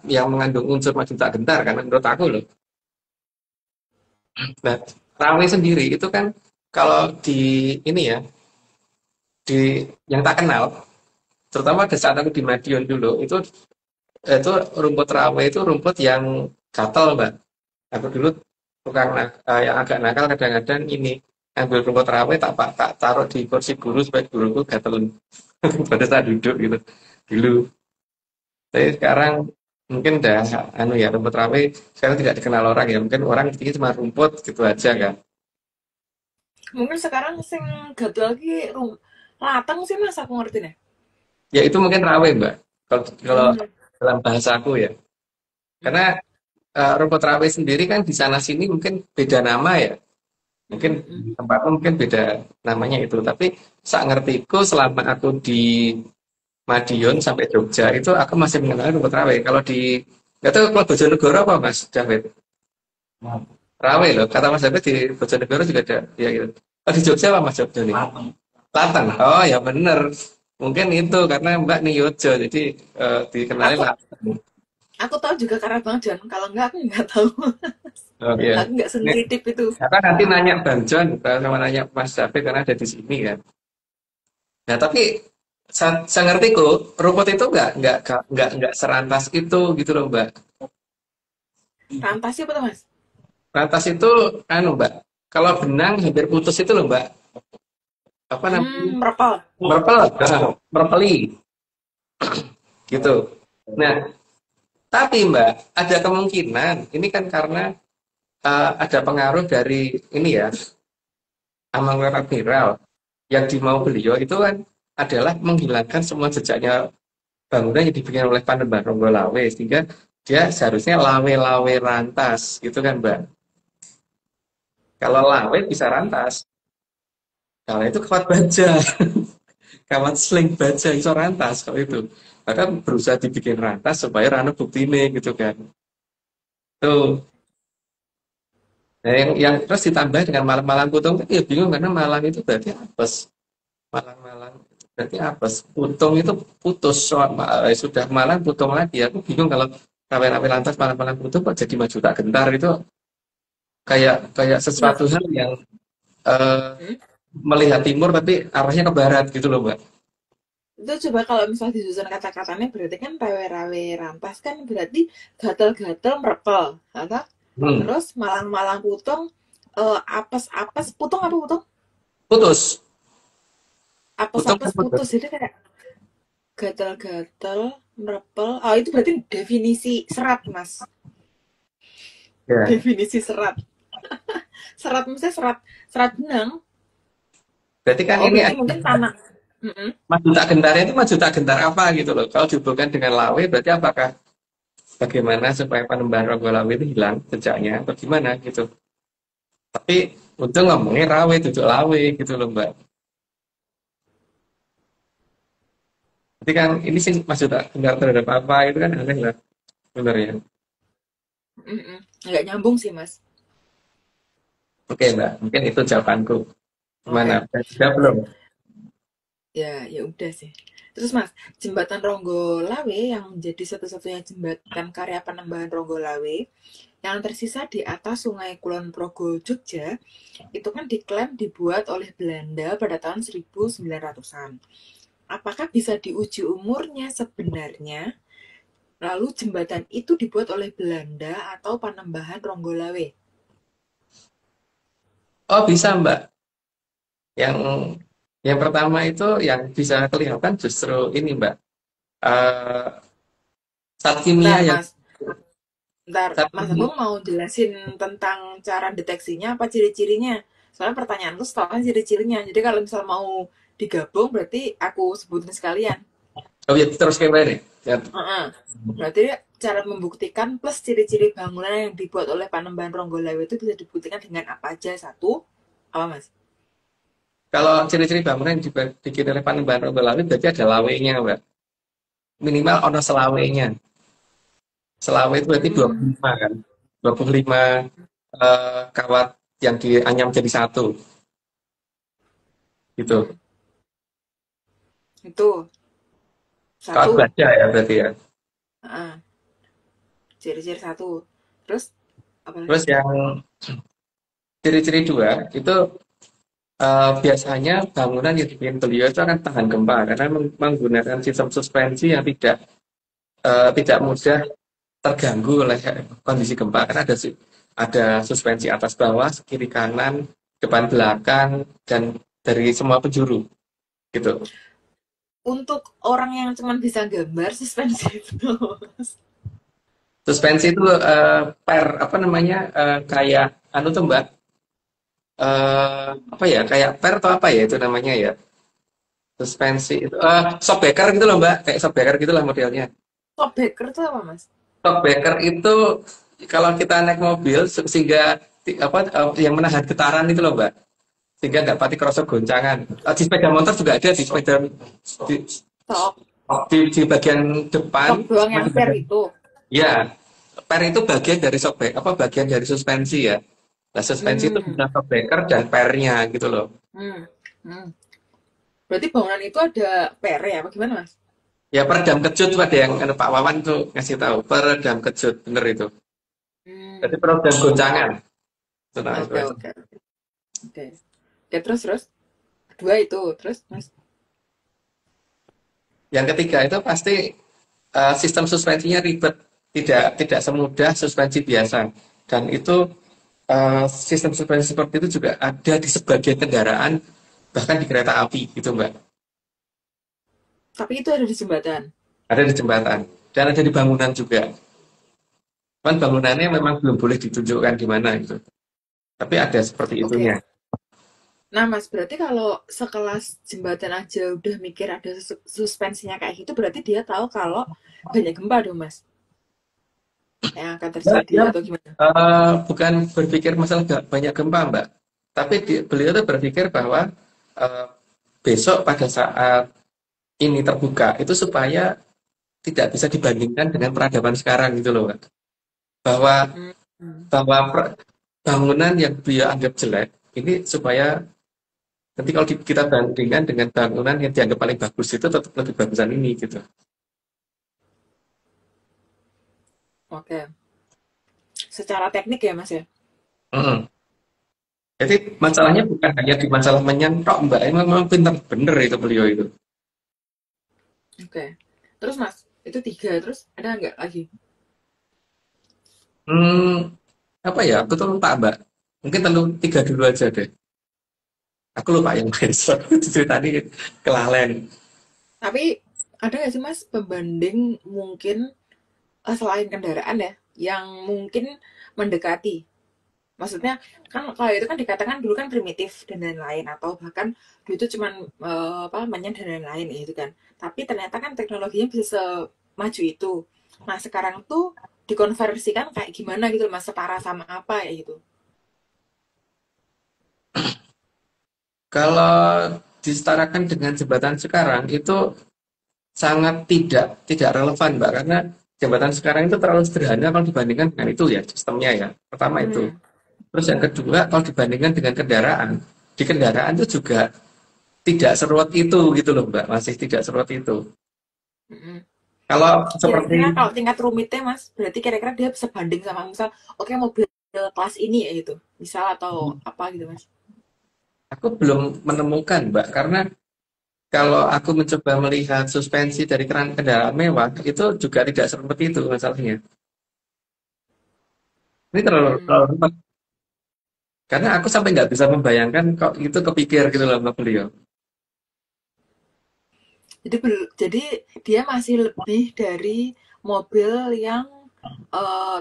yang mengandung unsur maju tak gentar, karena menurut aku loh. Nah, rawe sendiri itu kan kalau di ini ya, di yang tak kenal, terutama pada saat aku di Madiun dulu, itu rumput rawe itu rumput yang gatal, Mbak. Aku dulu yang agak nakal kadang-kadang ini ambil rumput rawe tak taruh di kursi guru supaya guruku gatelun pada saat duduk gitu dulu. Tapi sekarang mungkin udah rumput rawe sekarang tidak dikenal orang ya, mungkin orang ini cuma rumput gitu aja kan. Mungkin sekarang sing gatel lagi lateng sih Mas aku ngerti nih. Ya itu mungkin rawe, Mbak, kalau dalam bahasa aku ya, karena rumput rawe sendiri kan di sana sini mungkin beda nama ya, mungkin tempatnya mungkin beda namanya itu, tapi sak ngertiku selama aku di Madiun sampai Jogja itu aku masih mengenal rumput rawe. Kalau di nggak tahu kalau Bojonegoro apa Mas David? Rawe loh, kata Mas David di Bojonegoro juga ada ya gitu. Oh, di Jogja apa Mas Jogja nih? Latang. Oh ya bener, mungkin itu karena Mbak nih Yojo, jadi dikenalin Latang. Aku tahu juga karena Bang John. Kalau enggak aku nggak tahu. Oh, iya. Aku nggak sensitif itu. Karena nanti nanya Bang John, sama nanya Mas David karena ada di sini kan. Nah tapi saya ngerti kok, rumput itu nggak serantas itu gitu loh, Mbak. Rantasnya apa tuh Mas? Rantas itu Mbak, kalau benang hampir putus itu loh, Mbak. Apa namanya? Merpel. Merpeli gitu. Nah tapi Mbak, ada kemungkinan ini kan karena ada pengaruh dari ini ya, Amangkurat Miral yang dimau beliau itu kan adalah menghilangkan semua jejaknya bangunan yang dibikin oleh Panembahan Ronggolawe, sehingga dia seharusnya lawe-lawe rantas gitu kan, Mbak. Kalau lawe bisa rantas, kalau itu kawat baja kawat sling baja iso rantas kalau itu, maka berusaha dibikin rantas supaya rano buktine gitu kan tuh. Nah, yang terus ditambah dengan malang-malang putung kan ya bingung, karena malang itu berarti apes, malang-malang berarti apes, putung itu putus, sudah malang putung lagi. Aku bingung kalau rawe-rawe lantas malang-malang putung kok jadi maju tak gentar, itu kayak sesuatu hal yang melihat timur tapi arahnya ke barat gitu loh, Mbak. Itu coba kalau misalnya disusun kata-katanya berarti kan rawe-rawe rantas kan berarti gatel-gatel merpel, atau terus malang-malang putung, apes-apes putung apa putung? Putus. Apes-apes putus, jadi kayak gatel-gatel merpel. Oh itu berarti definisi serat Mas. Ya. Definisi serat. Serat maksudnya serat benang. Berarti kan ini mungkin tanah. Maju tak gentarnya itu maju tak gentar apa gitu loh. Kalau dihubungkan dengan lawe berarti apakah bagaimana supaya Panembahan Ronggolawe itu hilang jejaknya atau gimana gitu. Tapi untung ngomongnya rawe, duduk lawe gitu loh, Mbak. Jadi kan ini sih maju tak gentar terhadap apa itu kan aneh lah sebenarnya. Nggak nyambung sih Mas. Oke Mbak, mungkin itu jawabanku. Gimana? Sudah belum? Ya udah sih. Terus Mas, jembatan Ronggolawe yang menjadi satu-satunya jembatan karya Panembahan Ronggolawe yang tersisa di atas Sungai Kulon Progo, Jogja, itu kan diklaim dibuat oleh Belanda pada tahun 1900-an. apakah bisa diuji umurnya sebenarnya? Lalu jembatan itu dibuat oleh Belanda atau Panembahan Ronggolawe? Oh, bisa, Mbak. Yang yang pertama itu yang bisa kelihatan justru ini, Mbak. Eh Zat kimia Bentar, yang Mas. Bentar, zat Mas kimia. Agung mau jelasin tentang cara deteksinya apa ciri-cirinya? Soalnya pertanyaanku soalnya ciri-cirinya. Jadi kalau misal mau digabung berarti aku sebutin sekalian. Oh ya, terus kayak mana nih? Ya, Heeh. Berarti cara membuktikan plus ciri-ciri bangunan yang dibuat oleh Panembahan Ronggolawe itu bisa dibuktikan dengan apa aja? Satu, apa Mas? kalau ciri-ciri bangunan yang dibikin oleh Panembahan Ronggolawe berarti ada lawenya, Mbak. Minimal ono selawenya. Selawe itu berarti Hmm, 25 kan. 25 kawat yang dianyam jadi satu gitu. hmm. Itu Kawat satu. baja ya berarti ya. Heeh. Ciri-ciri satu. Terus apa Terus lagi? yang ciri-ciri dua itu biasanya bangunan yang dibikin beliau itu akan tahan gempa karena menggunakan sistem suspensi yang tidak mudah terganggu oleh kondisi gempa karena ada suspensi atas bawah, kiri kanan, depan belakang dan dari semua penjuru gitu. Untuk orang yang cuma bisa gambar suspensi itu. Suspensi itu apa namanya kayak anu tuh Mbak, apa ya kayak per atau apa ya itu namanya ya suspensi itu shockbreaker gitu loh Mbak, kayak shockbreaker gitu lah modelnya. Shockbreaker itu apa Mas? Shockbreaker itu kalau kita naik mobil sehingga apa yang menahan getaran itu loh Mbak, sehingga nggak pati kerasa goncangan. Di sepeda motor juga ada di sepeda di, Shock. di bagian depan Shock doang sama yang di per bagian itu. ya per itu bagian dari shockbreaker apa bagian dari suspensi ya. Nah, suspensi itu Hmm. bisa shockbreaker dan pernya gitu loh. Hmm. Hmm. Berarti bangunan itu ada per ya? Apa gimana Mas? Ya peredam kejut tuh ada yang Pak Wawan tuh ngasih tahu peredam kejut bener itu. Jadi Hmm. peredam goncangan. Itu nah, itu. Oke, oke. Oke. Oke, terus. Dua itu. Terus Mas. Yang ketiga itu pasti sistem suspensinya ribet, tidak semudah suspensi biasa. Dan itu sistem suspensi seperti itu juga ada di sebagian kendaraan, bahkan di kereta api, gitu Mbak. Tapi itu ada di jembatan. Ada di jembatan dan ada di bangunan juga. Cuman bangunannya memang belum boleh ditunjukkan di mana gitu. Tapi ada seperti itunya. Oke. Nah, Mas, berarti kalau sekelas jembatan aja udah mikir ada suspensinya kayak gitu, berarti dia tahu kalau banyak gempa dong, Mas, yang akan Mbak, terjadi dia atau gimana? bukan berpikir masalah banyak gempa, Mbak. Tapi beliau tuh berpikir bahwa eh, besok pada saat ini terbuka itu supaya tidak bisa dibandingkan dengan peradaban sekarang gitu loh, Mbak. Bahwa Hmm. bahwa bangunan yang beliau anggap jelek ini supaya nanti kalau kita bandingkan dengan bangunan yang dianggap paling bagus itu tetap lebih bagusan ini gitu. Oke. Secara teknik ya, Mas ya? Mm. Jadi masalahnya bukan hanya di masalah menyentok Mbak, memang pintar bener itu beliau itu. Oke. Terus, Mas, itu tiga. Terus ada nggak lagi? Hmm, apa ya? Aku tuh lupa Mbak. Mungkin terlalu tiga dulu aja deh. Aku lupa yang besok ceritanya kelalen. Tapi ada nggak sih, Mas, pembanding mungkin selain kendaraan ya, yang mungkin mendekati? Maksudnya kan kalau itu kan dikatakan dulu kan primitif dan lain-lain atau bahkan dulu itu cuman apa menyan dan lain-lain gitu kan. Tapi ternyata kan teknologinya bisa semaju itu. Nah, sekarang tuh dikonversikan kayak gimana gitu Mas, setara sama apa ya gitu. Kalau disetarakan dengan jembatan sekarang itu sangat tidak relevan Mbak karena jembatan sekarang itu terlalu sederhana kalau dibandingkan dengan itu ya sistemnya ya. Pertama itu. Hmm. Terus yang kedua kalau dibandingkan dengan kendaraan, di kendaraan itu juga tidak seruat itu gitu loh Mbak, masih tidak seruat itu. Hmm. Kalau seperti Kira-kira kalau tingkat rumitnya Mas, berarti kira-kira dia bisa banding sama misal, oke mobil kelas ini ya gitu. Misal atau apa gitu Mas. aku belum menemukan Mbak karena kalau aku mencoba melihat suspensi dari kendaraan mewah, itu juga tidak seperti itu masalahnya. Ini terlalu Hmm. rumit. Karena aku sampai nggak bisa membayangkan kok itu kepikir gitu loh sama beliau. Jadi dia masih lebih dari mobil yang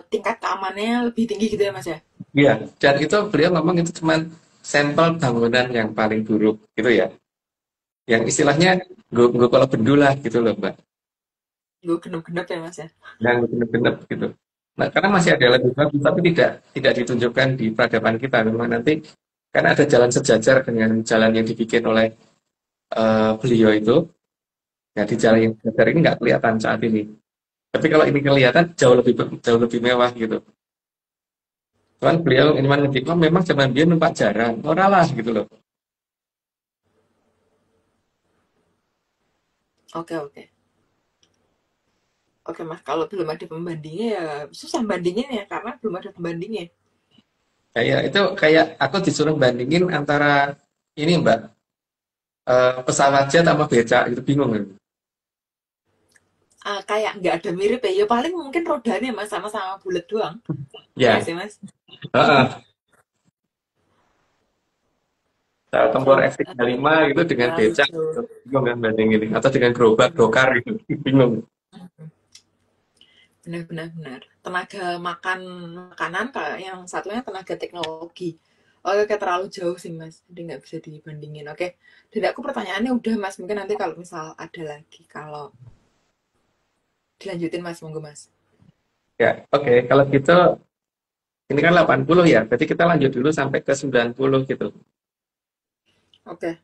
tingkat keamanannya lebih tinggi gitu ya Mas ya? Iya, dan itu beliau ngomong itu cuma sampel bangunan yang paling buruk gitu ya. Yang istilahnya gue kalau bendulah gitu loh Mbak. Gue genep-genep ya Mas ya? Yang genep-genep gitu. Nah, karena masih ada lebih bagus, tapi tidak ditunjukkan di peradaban kita. Memang nanti kan ada jalan sejajar dengan jalan yang dibikin oleh beliau itu. Nah, di jalan yang sejajar ini nggak kelihatan saat ini. Tapi kalau ini kelihatan jauh lebih mewah gitu. Cuman beliau ini oh, memang zaman dia numpak jarang, ora lah gitu loh. Oke, oke. Oke Mas, kalau belum ada pembandingnya ya susah bandingin ya karena belum ada pembandingnya. Kayak itu kayak aku disuruh bandingin antara ini Mbak, pesawat jet sama becak gitu bingung kan. Kayak nggak ada mirip ya. Ya paling mungkin rodanya Mas sama-sama bulat doang. Ya nggak Ya, sih Mas? heeh. Pesawat tempur Jauh F-35 gitu dengan terlalu becak jauh. gitu. Bingung kan bandingin ini atau dengan gerobak dokar gitu. Bingung. Benar-benar benar. Tenaga makanan kayak yang satunya tenaga teknologi. Oke, oke, terlalu jauh sih Mas. Jadi nggak bisa dibandingin. Oke. Jadi aku pertanyaannya udah Mas. Mungkin nanti kalau misal ada lagi. Kalau dilanjutin Mas, monggo Mas. Ya, oke. Kalau gitu ini kan 80 ya. Berarti kita lanjut dulu sampai ke 90 gitu. Oke.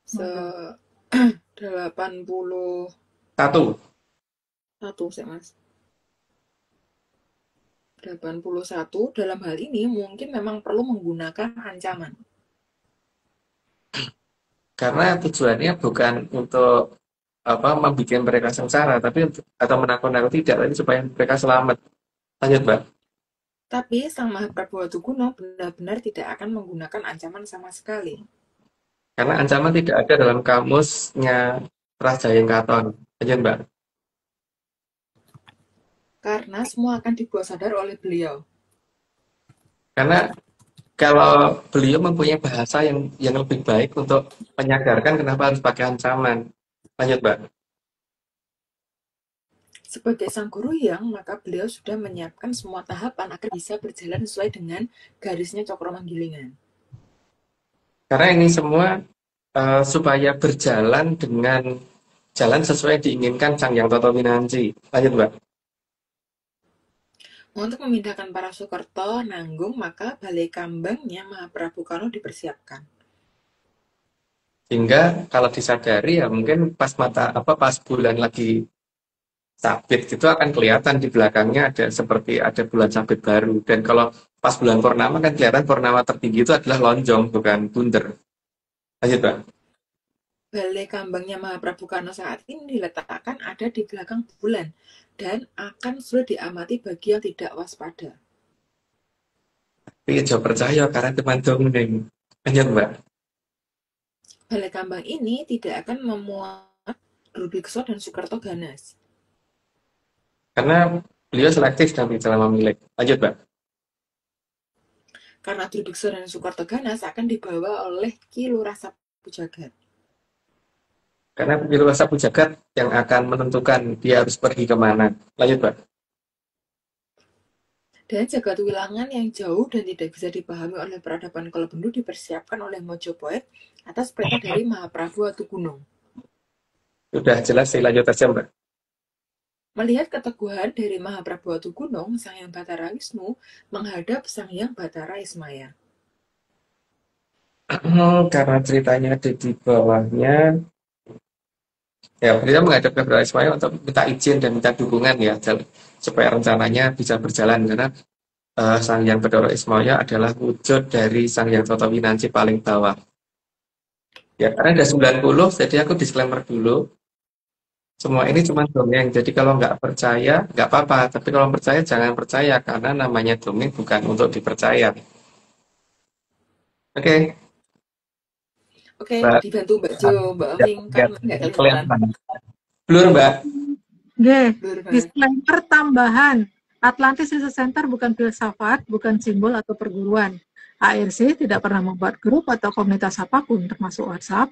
Se 81 Satu. sih Mas. 81 dalam hal ini mungkin memang perlu menggunakan ancaman. Karena tujuannya bukan untuk apa membuat mereka sengsara, tapi atau menakut-nakuti tidak, tapi supaya mereka selamat. Lanjut, Mbak. Tapi Sang Mahaprabhu benar-benar tidak akan menggunakan ancaman sama sekali. Karena ancaman tidak ada dalam kamusnya Raja Yengkaton. Lanjut, Mbak. Karena semua akan dibawa sadar oleh beliau. Karena kalau beliau mempunyai bahasa yang lebih baik untuk menyadarkan kenapa harus pakai ancaman. Lanjut, Mbak. Sebagai sang guru yang, maka beliau sudah menyiapkan semua tahapan agar bisa berjalan sesuai dengan garisnya Cokro Manggilingan. Karena ini semua supaya berjalan dengan jalan sesuai yang diinginkan Sang Hyang Toto Winanci. Lanjut, Mbak. Untuk memindahkan para Sukerto Nanggung, maka balai kambangnya Mahaprabhu Kano dipersiapkan. Hingga kalau disadari ya mungkin pas bulan lagi sabit itu akan kelihatan di belakangnya ada seperti ada bulan sabit baru. Dan kalau pas bulan purnama kan kelihatan purnama tertinggi itu adalah lonjong bukan bunder. Lanjut, Pak. Balai kambangnya Mahaprabhu Kano saat ini diletakkan ada di belakang bulan dan akan sulit diamati bagi yang tidak waspada. Tapi jauh percaya karena teman dongeng. Lanjut, Mbak. Balai kambang ini tidak akan memuat Drubikso dan Sukerto Ganas. Karena beliau selektif dalam memilih. Lanjut, Mbak. Karena Drubikso dan Sukerto Ganas akan dibawa oleh Ki Lurah Sapu Jagat. Karena Lurah Sapu Jagat yang akan menentukan dia harus pergi kemana. Lanjut, Mbak. Dan jagat wilangan yang jauh dan tidak bisa dipahami oleh peradaban Kolobendu dipersiapkan oleh Mojopahit atas perintah dari Mahaprabhu Atugunung. Sudah jelas sih, lanjut aja, Mbak. Melihat keteguhan dari Mahaprabhu Atugunung, Sang Hyang Batara Wisnu menghadap Sang Hyang Batara Ismaya. Karena ceritanya ada di bawahnya, ya beliau menghadap ke Batara Ismaya untuk minta izin dan minta dukungan ya, supaya rencananya bisa berjalan. Karena Sang Hyang Batara Ismaya adalah wujud dari Sang Hyang Toto Winanci paling bawah. Ya, karena ada 90, jadi aku disclaimer dulu. Semua ini cuma dongeng, jadi kalau nggak percaya, nggak apa-apa. Tapi kalau percaya, jangan percaya, karena namanya dongeng bukan untuk dipercaya. Oke. Oke, Mbak. dibantu Mbak Jo, Mbak Oving kan nggak kelihatan. Kelihatan. Blur, Mbak. G. Blur banget. Disclaimer tambahan. Atlantis Research Center bukan filsafat, bukan simbol atau perguruan. ARC tidak pernah membuat grup atau komunitas apapun, termasuk WhatsApp,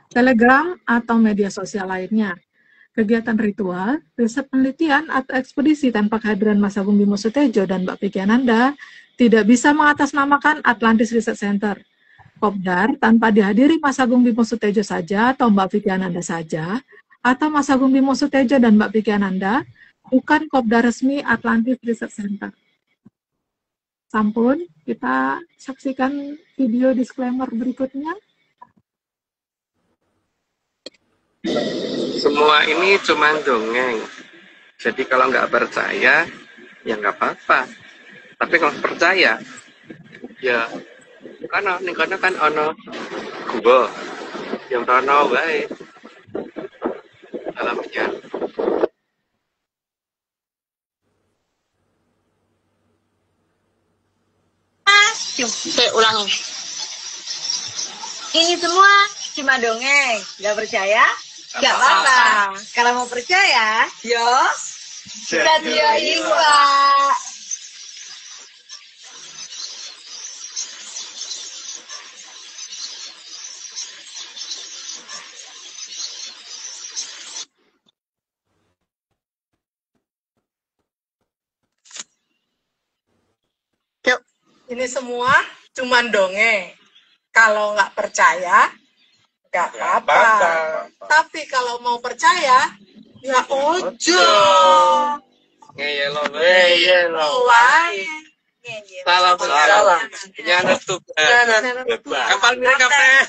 Telegram, atau media sosial lainnya. Kegiatan ritual, riset penelitian, atau ekspedisi tanpa kehadiran Mas Agung Bimo Sutejo dan Mbak Vicky Ananda tidak bisa mengatasnamakan Atlantis Research Center. Kopdar tanpa dihadiri Mas Agung Bimo Sutejo saja atau Mbak Vicky Ananda saja, atau Mas Agung Bimo Sutejo dan Mbak Vicky Ananda, bukan Kopdar resmi Atlantis Research Center. Sampun, kita saksikan video disclaimer berikutnya. Semua ini cuma dongeng. Jadi kalau nggak percaya, ya nggak apa-apa. Tapi kalau percaya, ya karena nih kan ono gua yang rono wae alamnya. Saya ulangi. Ini semua cuma dongeng. Nggak percaya? Nggak apa-apa. Kalau mau percaya, yo, radio Iwa. Ini semua cuma dongeng. Kalau nggak percaya, nggak apa-apa. Tapi kalau mau percaya, ya ojo. Ngeyelo Wae. salah salah. Nyanet tuh. Kapal mirip kafe.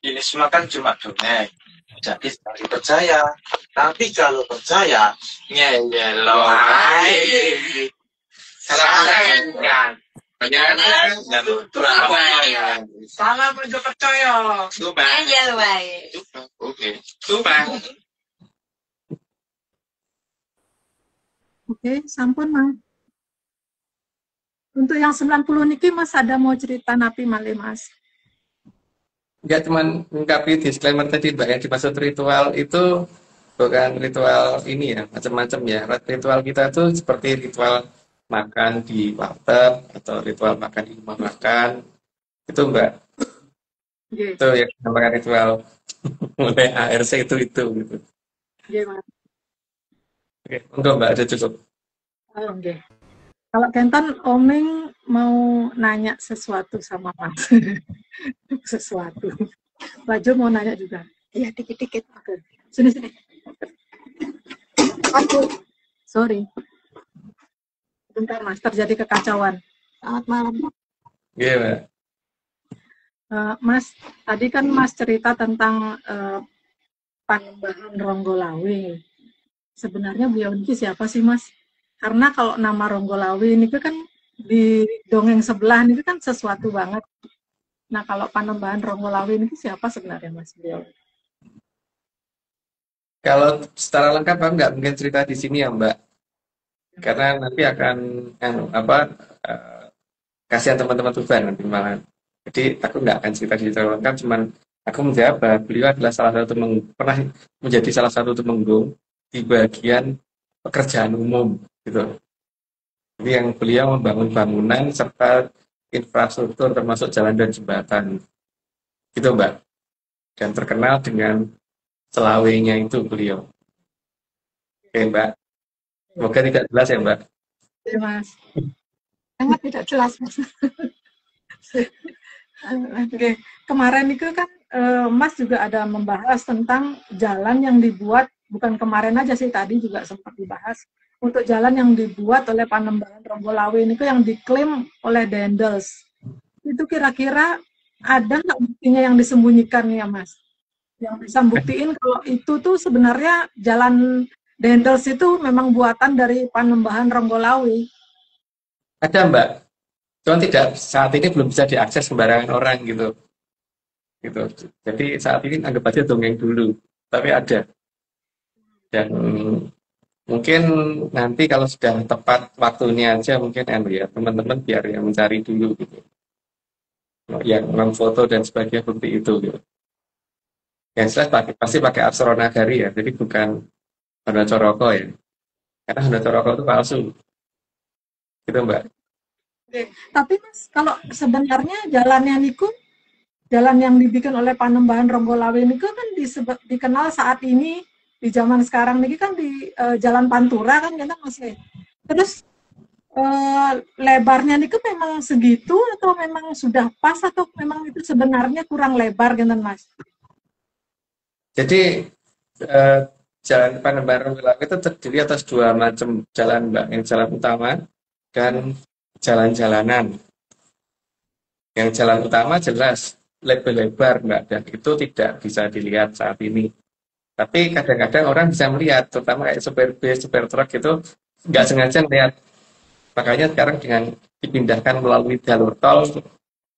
Ini semua kan cuma dongeng. Jadi jangan percaya. Tapi kalau percaya, Ngeyelo ae. Salah. Salah menjo percaya. Angel wae. Oke. Sumpah. Oke, sampun, Mas. Untuk yang 90 niki Mas ada mau cerita napi malih, Mas? Enggak cuman mengkapi disclaimer tadi Mbak, yang dimaksud ritual itu bukan ritual ini ya, macam-macam ya. Ritual kita itu seperti ritual makan di warteg atau ritual makan di rumah makan. Itu Mbak, Nggih, itu yang dinamakan ritual mulai ARC itu gitu. nggih, Mas. Oke, enggak Mbak, ada cukup. Oh, nggih. Kalau Kenton, Oming mau nanya sesuatu sama Mas. Sesuatu. Bajo mau nanya juga. Iya, dikit-dikit. Oke. Sini. Aduh. Sorry. Bentar, Mas. Terjadi kekacauan. Selamat malam. Iya Mbak. Mas, tadi kan Mas cerita tentang Panembahan Ronggolawe. Sebenarnya beliau ini siapa sih, Mas? Karena kalau nama Ronggolawe ini kan di dongeng sebelah ini kan sesuatu banget. Nah, kalau Panembahan Ronggolawe ini siapa sebenarnya, Mas, beliau? Kalau secara lengkap aku nggak mungkin cerita di sini ya Mbak, karena nanti akan kasihan teman-teman Tuban nanti malah. Jadi aku nggak akan cerita di secara lengkap, cuman aku menjawab bahwa beliau adalah pernah menjadi salah satu temenggung di bagian pekerjaan umum gitu. Jadi yang beliau membangun bangunan serta infrastruktur termasuk jalan dan jembatan gitu Mbak, dan terkenal dengan selawenya itu beliau. Oke Mbak, semoga tidak jelas ya Mbak. Ya, Mas. Sangat tidak jelas, Mas. Oke, kemarin itu kan Mas juga ada membahas tentang jalan yang dibuat, bukan kemarin aja sih, tadi juga sempat dibahas, untuk jalan yang dibuat oleh Panembahan Ronggolawe ini yang diklaim oleh Dendels. Itu kira-kira ada nggak buktinya yang disembunyikan ya, Mas? Yang bisa buktiin kalau itu tuh sebenarnya jalan Dendels itu memang buatan dari Panembahan Ronggolawe. Ada Mbak, cuman tidak saat ini belum bisa diakses sembarangan orang gitu. Gitu. Jadi saat ini anggap aja dongeng dulu, tapi ada. Dan mungkin nanti kalau sudah tepat waktunya aja mungkin ya teman-teman biar yang mencari dulu gitu. Yang memfoto dan sebagainya bukti itu gitu. Yang jelas pasti pakai Aksara Nagari ya, jadi bukan Hanacaraka ya. Karena Hanacaraka itu palsu. Gitu Mbak. Oke. Tapi Mas, kalau sebenarnya jalannya niku, jalan yang dibikin oleh Panembahan Ronggolawe niku kan dikenal saat ini di zaman sekarang niki kan di Jalan Pantura kan kita masih. Terus lebarnya niku memang segitu atau memang sudah pas atau memang itu sebenarnya kurang lebar gitu Mas? Jadi Jalan Panembahan Ronggolawe itu terdiri atas dua macam jalan Mbak, yang jalan utama dan jalan-jalanan. Yang jalan utama jelas lebar-lebar Mbak, dan itu tidak bisa dilihat saat ini. Tapi kadang-kadang orang bisa melihat, terutama kayak supir bis, supir truk itu nggak sengaja melihat. Makanya sekarang dengan dipindahkan melalui jalur tol,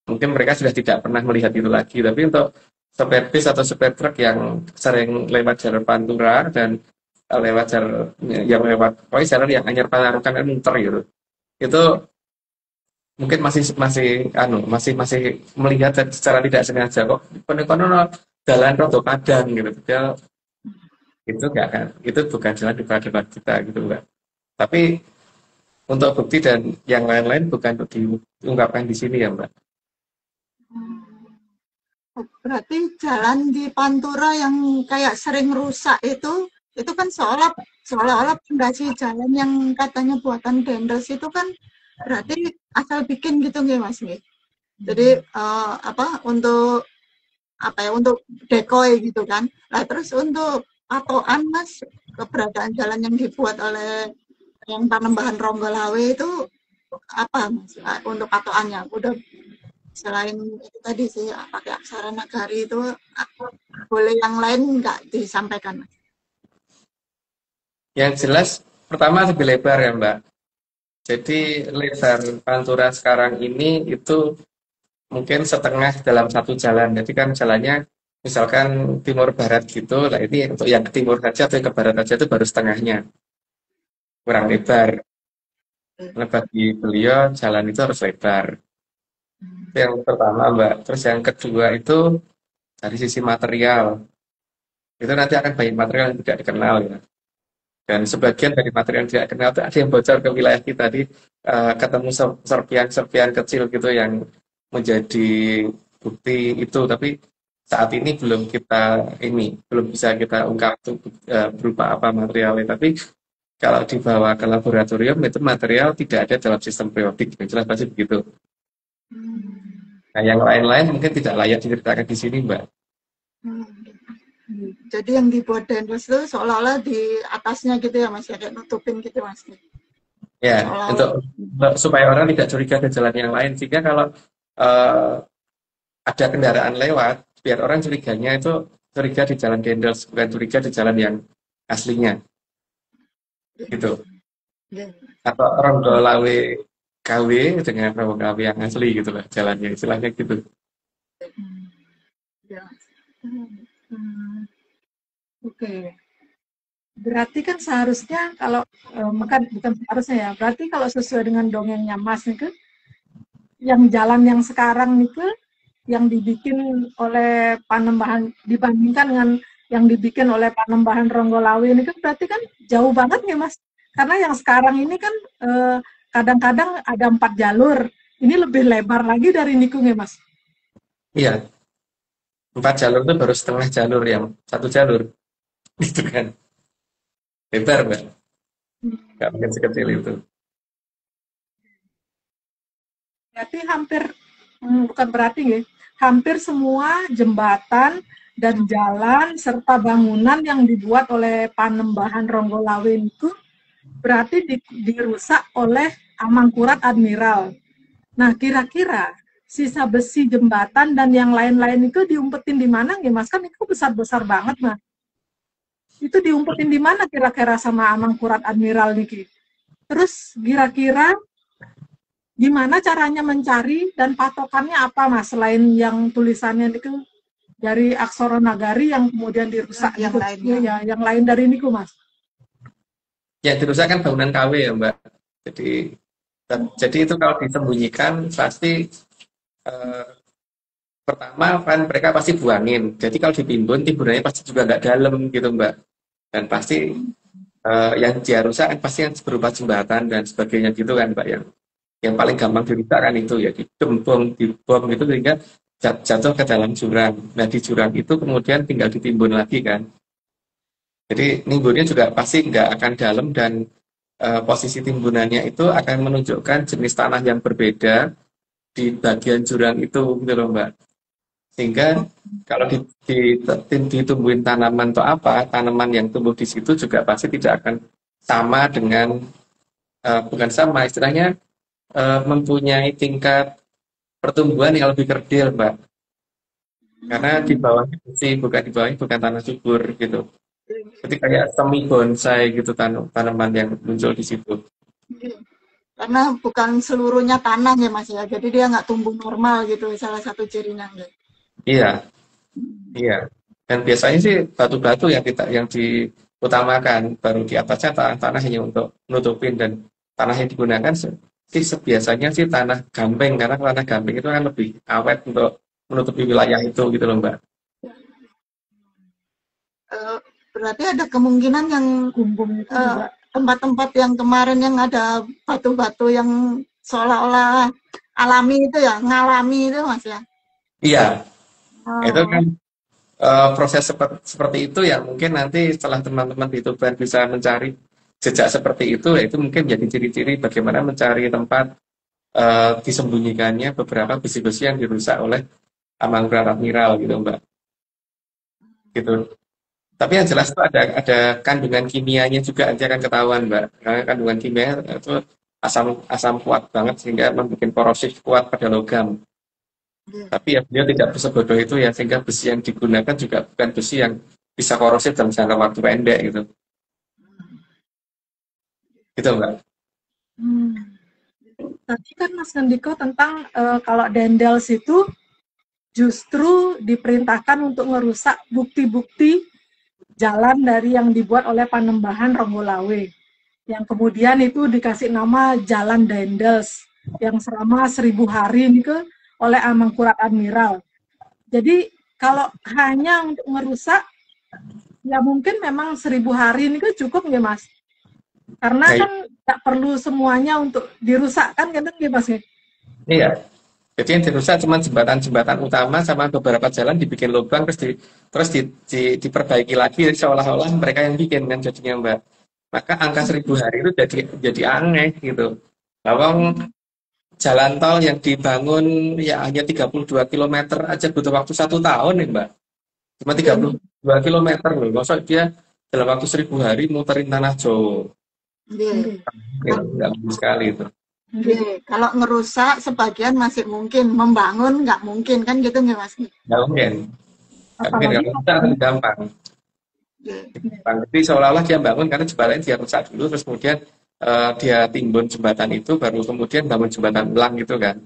mungkin mereka sudah tidak pernah melihat itu lagi. Tapi untuk supir bis atau supir truk yang sering lewat jalur Pantura dan lewat jalur yang lewat pokoknya jalur yang Anyar Panarukan kan muter gitu. Itu mungkin masih melihat secara tidak sengaja kok kono jalan rodo padang gitu. Padahal itu enggak kan, itu bukan jalan di depan kita gitu Mbak. Tapi untuk bukti dan yang lain-lain bukan untuk diungkapkan di sini ya Mbak. Berarti jalan di Pantura yang kayak sering rusak itu kan seolah-olah pondasi jalan yang katanya buatan Dendels itu kan berarti asal bikin gitu nggih Mas nggih. Jadi untuk dekoy gitu kan. Nah terus untuk patokan Mas, keberadaan jalan yang dibuat oleh yang Panembahan Ronggolawe itu apa Mas? Untuk patokannya udah selain itu tadi sih pakai Aksara Nagari itu boleh yang lain nggak disampaikan Mas? Yang jelas pertama lebih lebar ya Mbak. Jadi lebar Pantura sekarang ini itu mungkin setengah dalam satu jalan. Jadi kan jalannya misalkan timur barat gitu, nah ini untuk yang ke timur saja atau yang ke barat saja itu baru setengahnya. Kurang lebar. Karena bagi beliau jalan itu harus lebar. Itu yang pertama Mbak. Terus yang kedua itu dari sisi material. Itu nanti akan banyak material yang tidak dikenal ya. Dan sebagian dari material yang tidak dikenal itu ada yang bocor ke wilayah kita di ketemu serpian-serpian kecil gitu yang menjadi bukti itu. Tapi saat ini belum bisa kita ungkap itu berupa apa materialnya. Tapi kalau dibawa ke laboratorium itu material tidak ada dalam sistem periodik. Yang jelas pasti begitu. Nah, yang lain-lain mungkin tidak layak diceritakan di sini, Mbak. Jadi yang dibuat Dendels itu seolah-olah di atasnya gitu ya Mas, ya kayak nutupin gitu Mas. Ya, untuk supaya orang tidak curiga ke jalan yang lain. Sehingga kalau ada kendaraan lewat, biar orang curiganya itu curiga di jalan Dendels, bukan curiga di jalan yang aslinya. Gitu. Atau Ronggolawe KW dengan Ronggolawe yang asli gitu lah jalannya, istilahnya gitu. Ya. Oke. Berarti kan seharusnya kalau bukan seharusnya ya. Berarti kalau sesuai dengan dongengnya Mas nih, yang jalan yang sekarang nih yang dibikin oleh Panembahan dibandingkan dengan yang dibikin oleh Panembahan Ronggolawe ini kan berarti kan jauh banget nih Mas. Karena yang sekarang ini kan kadang-kadang ada 4 jalur. Ini lebih lebar lagi dari niku nih Mas. Iya. 4 jalur itu baru setengah jalur yang 1 jalur. Gitu kan. Lebar, Mbak. Nggak mungkin sekecil itu. Berarti bukan berarti ya, hampir semua jembatan dan jalan serta bangunan yang dibuat oleh Panembahan Ronggolawe itu berarti dirusak oleh Amangkurat Admiral. Nah, kira-kira sisa besi jembatan dan yang lain-lain itu diumpetin di mana nggih Mas? Kan itu besar-besar banget, Mas. Itu diumpetin di mana kira-kira sama Amangkurat Admiral niki? Terus kira-kira gimana caranya mencari dan patokannya apa Mas, selain yang tulisannya itu dari aksara nagari yang kemudian dirusak yang gitu. lainnya. Ya, yang lain dari niku Mas. Ya dirusak kan bangunan KW ya Mbak. Jadi itu kalau disembunyikan pasti pertama kan mereka pasti buangin. Jadi kalau ditimbun, timbunannya pasti juga nggak dalam gitu Mbak. Dan pasti yang dia rusak kan pasti yang berupa jembatan dan sebagainya gitu kan Mbak, yang paling gampang dirusak kan itu ya dibom gitu sehingga jatuh ke dalam jurang. Nah di jurang itu kemudian tinggal ditimbun lagi kan. Jadi nimbunnya juga pasti nggak akan dalam dan posisi timbunannya itu akan menunjukkan jenis tanah yang berbeda di bagian jurang itu gitu loh Mbak. Sehingga kalau ditumbuhin tanaman atau apa, tanaman yang tumbuh di situ juga pasti tidak akan sama dengan, bukan sama, istilahnya mempunyai tingkat pertumbuhan yang lebih kerdil, Mbak. Karena di bawahnya bersih, di bawahnya bukan tanah subur gitu. Jadi kayak semi bonsai gitu tanaman yang muncul di situ. Karena bukan seluruhnya tanah ya Mas ya, jadi dia nggak tumbuh normal gitu, salah satu cirinya. Iya, iya. Dan biasanya sih batu-batu yang diutamakan, baru di atasnya tanah hanya untuk nutupin, dan tanah yang digunakan sih biasanya sih tanah gamping, karena tanah gamping itu kan lebih awet untuk menutupi wilayah itu gitu loh Mbak. Berarti ada kemungkinan yang tempat-tempat yang kemarin yang ada batu-batu yang seolah-olah alami itu ya, ngalami itu Mas ya? Iya. Itu kan proses seperti itu ya, mungkin nanti setelah teman-teman di Tuban bisa mencari jejak seperti itu, ya itu mungkin jadi ciri-ciri bagaimana mencari tempat disembunyikannya beberapa besi-besi yang dirusak oleh Amangkurat Admiral gitu Mbak. Gitu. Tapi yang jelas itu ada kandungan kimianya juga nanti akan ketahuan Mbak. Karena kandungan kimia itu asam kuat banget sehingga membuat korosif kuat pada logam. Tapi ya beliau tidak sebodoh itu ya, sehingga besi yang digunakan juga bukan besi yang bisa korosif dalam jangka waktu pendek gitu. Gitu Mbak. Tadi kan Mas Ngendiko tentang kalau Dendels itu justru diperintahkan untuk merusak bukti-bukti jalan dari yang dibuat oleh Panembahan Ronggolawe, yang kemudian itu dikasih nama Jalan Dendels yang selama 1000 hari ini oleh Amangkurat Admiral. Jadi kalau hanya untuk merusak, ya mungkin memang 1000 hari ini cukup nggak Mas? Karena kan tidak perlu semuanya untuk dirusak kan gitu nggak Mas? Iya. Jadi yang dirusak cuma jembatan-jembatan utama sama beberapa jalan dibikin lubang terus diperbaiki lagi seolah-olah mereka yang bikin kan jadinya Mbak. Maka angka 1000 hari itu jadi aneh gitu. Lawang jalan tol yang dibangun ya hanya 32 km aja butuh waktu 1 tahun nih Mbak. Cuma 32 km loh. Maksud dia dalam waktu 1000 hari muterin tanah Jawa. Nggak mungkin sekali itu. Kalau ngerusak sebagian masih mungkin, membangun nggak mungkin kan gitu nggak Mas? Nggak mungkin. Kalau rusak akan gampang. Jadi seolah-olah dia bangun karena jembatan dia rusak dulu, terus kemudian dia timbun jembatan itu, baru kemudian bangun jembatan ulang gitu kan.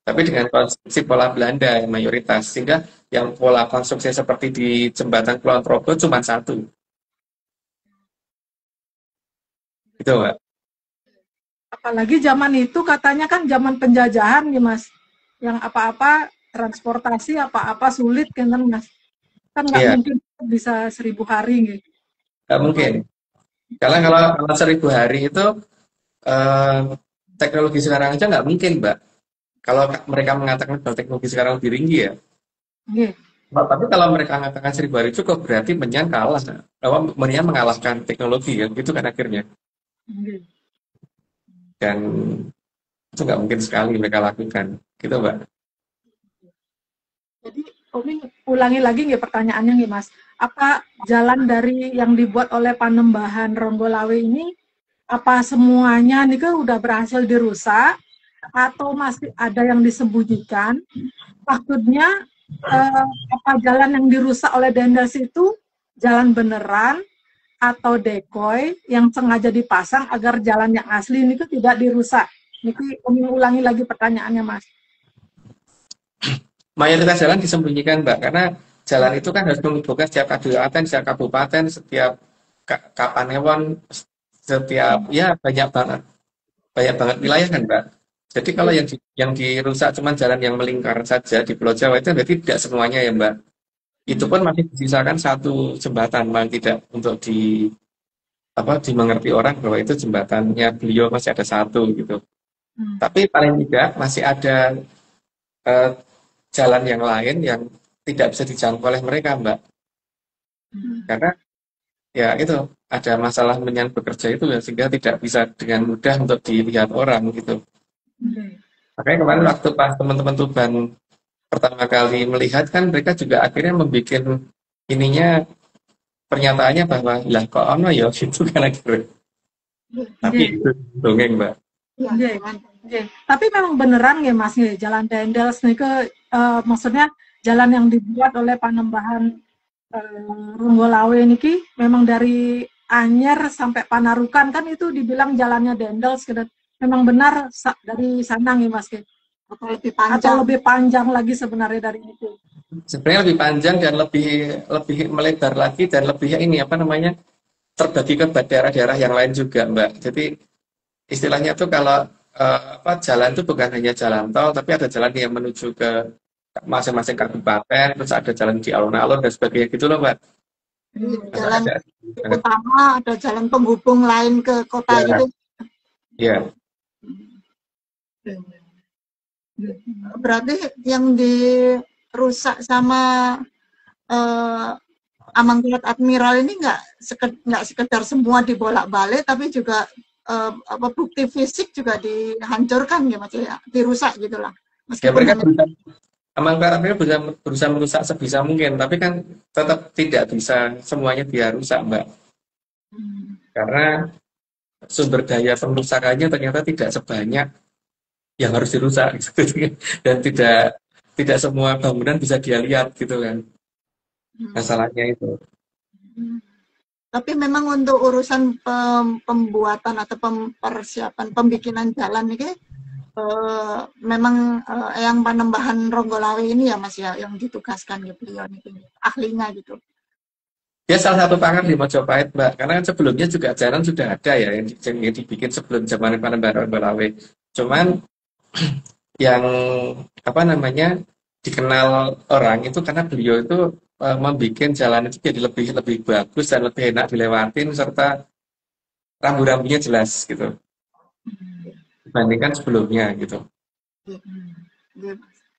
Tapi dengan konstruksi pola Belanda yang mayoritas, sehingga yang pola konstruksi seperti di jembatan Kulon Progo cuma 1. Gitu Mbak. Apalagi zaman itu katanya kan zaman penjajahan nih Mas, yang apa-apa transportasi apa-apa sulit kan Mas, kan nggak mungkin bisa 1000 hari gitu. Nggak mungkin. Karena kalau 1000 hari itu teknologi sekarang aja nggak mungkin Mbak. Kalau mereka mengatakan bahwa teknologi sekarang lebih tinggi ya. Tapi kalau mereka mengatakan 1000 hari cukup, berarti Menyan kalah. Menyan mengalahkan teknologi kan, gitu kan akhirnya. Dan itu nggak mungkin sekali mereka lakukan, gitu Mbak. Jadi Umi ulangi lagi nggak pertanyaannya nggak Mas? Apa jalan dari yang dibuat oleh Panembahan Ronggolawe ini, apa semuanya nih udah berhasil dirusak atau masih ada yang disembunyikan? Maksudnya apa jalan yang dirusak oleh Dendels itu jalan beneran atau decoy yang sengaja dipasang agar jalan yang asli ini tidak dirusak Niki ulangi lagi pertanyaannya, Mas. Mayoritas jalan disembunyikan, Mbak, karena jalan itu kan harus menghubungkan setiap kabupaten, setiap kapanewon, setiap ya banyak banget wilayah kan, Mbak. Jadi kalau yang dirusak cuma jalan yang melingkar saja di Pulau Jawa itu berarti tidak semuanya ya, Mbak. Itu pun masih disisakan satu jembatan, paling tidak untuk dimengerti orang bahwa itu jembatannya beliau masih ada satu gitu. Tapi paling tidak masih ada jalan yang lain yang tidak bisa dijangkau oleh mereka, Mbak. Karena ya itu ada masalah menyangkut bekerja itu ya, sehingga tidak bisa dengan mudah untuk dilihat orang gitu. Makanya kemarin waktu pas teman-teman Tuban pertama kali melihat kan mereka juga akhirnya membuat ininya pernyataannya bahwa lah kok ono ya gitu kan akhirnya. Tapi itu dongeng, Mbak. Tapi memang beneran ya Mas ya, jalan Dendels nih maksudnya jalan yang dibuat oleh Panembahan Ronggolawe niki memang dari Anyer sampai Panarukan kan itu dibilang jalannya Dendels gitu. Memang benar dari sana nih Mas atau lebih panjang lagi sebenarnya dari itu. Sebenarnya lebih panjang dan lebih melebar lagi dan lebih ini terbagi ke daerah-daerah yang lain juga, Mbak. Jadi istilahnya tuh kalau jalan itu bukan hanya jalan tol, tapi ada jalan yang menuju ke masing-masing kabupaten, terus ada jalan di alun-alun dan sebagainya gitu loh, Mbak. Jalan utama, ada jalan penghubung lain ke kota gitu. Iya. Berarti yang dirusak sama Amangkurat Admiral ini nggak sekedar semua dibolak-balik, tapi juga bukti fisik juga dihancurkan ya Mas ya, dirusak gitulah. Meskipun ya, mereka Amangkurat Admiral berusaha merusak sebisa mungkin, tapi kan tetap tidak bisa semuanya dia rusak, Mbak. Karena sumber daya perusakannya ternyata tidak sebanyak yang harus dirusak gitu. Dan tidak semua bangunan bisa dia lihat gitu kan. Masalahnya itu. Tapi memang untuk urusan pembuatan atau persiapan pembikinan jalan ini memang yang Panembahan Ronggolawe ini ya Mas ya yang ditugaskan ya beliau ini ahlinya gitu. Dia salah satu pakar di Mojopahit, Mbak. Karena kan sebelumnya juga jalan sudah ada ya yang dibikin sebelum zaman Panembahan Ronggolawe. Cuman yang dikenal orang itu karena beliau itu membuat jalan itu jadi lebih bagus dan lebih enak dilewatin serta rambu-rambunya jelas gitu dibandingkan sebelumnya gitu.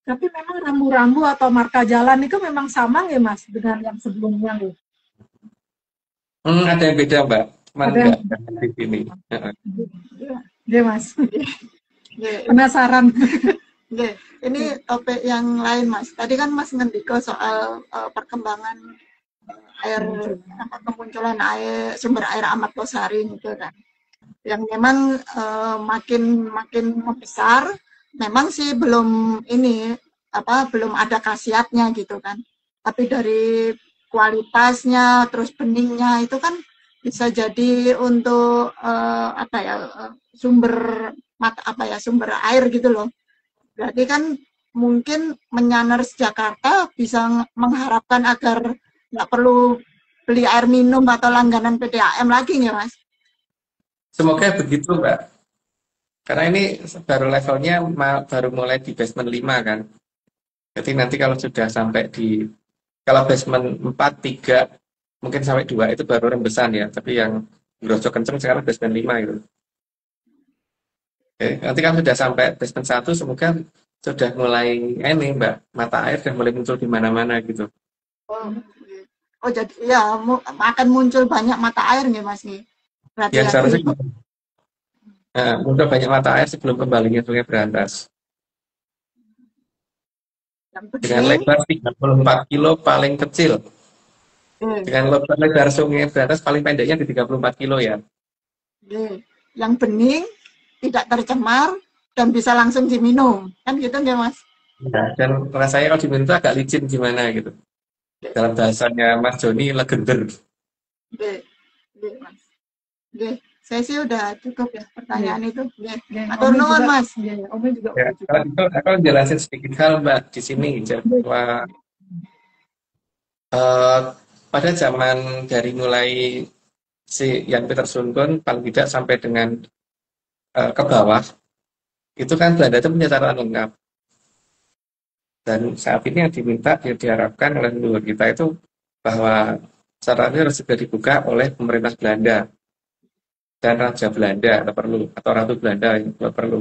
Tapi memang rambu-rambu atau marka jalan itu memang sama ya Mas dengan yang sebelumnya nih? Ada yang beda, Mbak. Enggak di sini. Iya Mas. Penasaran. Ini topik yang lain Mas. Tadi kan Mas ngendiko soal perkembangan kemunculan sumber air Amat Losari gitu kan. Yang memang makin membesar, memang sih belum ada khasiatnya gitu kan. Tapi dari kualitasnya terus beningnya itu kan bisa jadi untuk sumber air gitu loh. Berarti kan mungkin Menyaners Jakarta bisa mengharapkan agar nggak perlu beli air minum atau langganan PDAM lagi ya Mas? Semoga begitu, Mbak. Karena ini baru levelnya baru mulai di basement 5 kan. Jadi nanti kalau sudah sampai kalau basement 4, 3, mungkin sampai 2 itu baru rembesan ya. Tapi yang grosok kenceng sekarang basement 5 gitu. Oke, nanti kan sudah sampai basement 1, semoga sudah mulai Mbak, mata air sudah mulai muncul di mana-mana gitu. Oh jadi ya akan muncul banyak mata air nih Mas nih. Ya seharusnya muncul banyak mata air sebelum kembalinya Sungai Berantas. Dengan lebar 34 kilo paling kecil. Dengan lebar Sungai Berantas paling pendeknya di 34 kilo ya. Yang bening, tidak tercemar, dan bisa langsung diminum. Kan gitu nggak Mas? Ya, dan rasanya kalau diminum itu agak licin gimana gitu. Dalam bahasanya Mas Joni, legender. Mas. Saya sih udah cukup ya Iya, pertanyaan itu. Nggih. iya. Matur Omi nuwun, juga, Mas. iya, iya, Omi juga Ya, udah kalau cukup. gitu aku jelasin sedikit hal Mbak di sini bahwa eh, pada zaman dari mulai si Jan Pieterszoon Koen paling tidak sampai dengan ke bawah itu kan Belanda itu punya catatan lengkap dan saat ini yang diminta yang diharapkan oleh leluhur kita itu bahwa caranya harus juga dibuka oleh pemerintah Belanda dan Raja Belanda kalau perlu atau Ratu Belanda kalau perlu.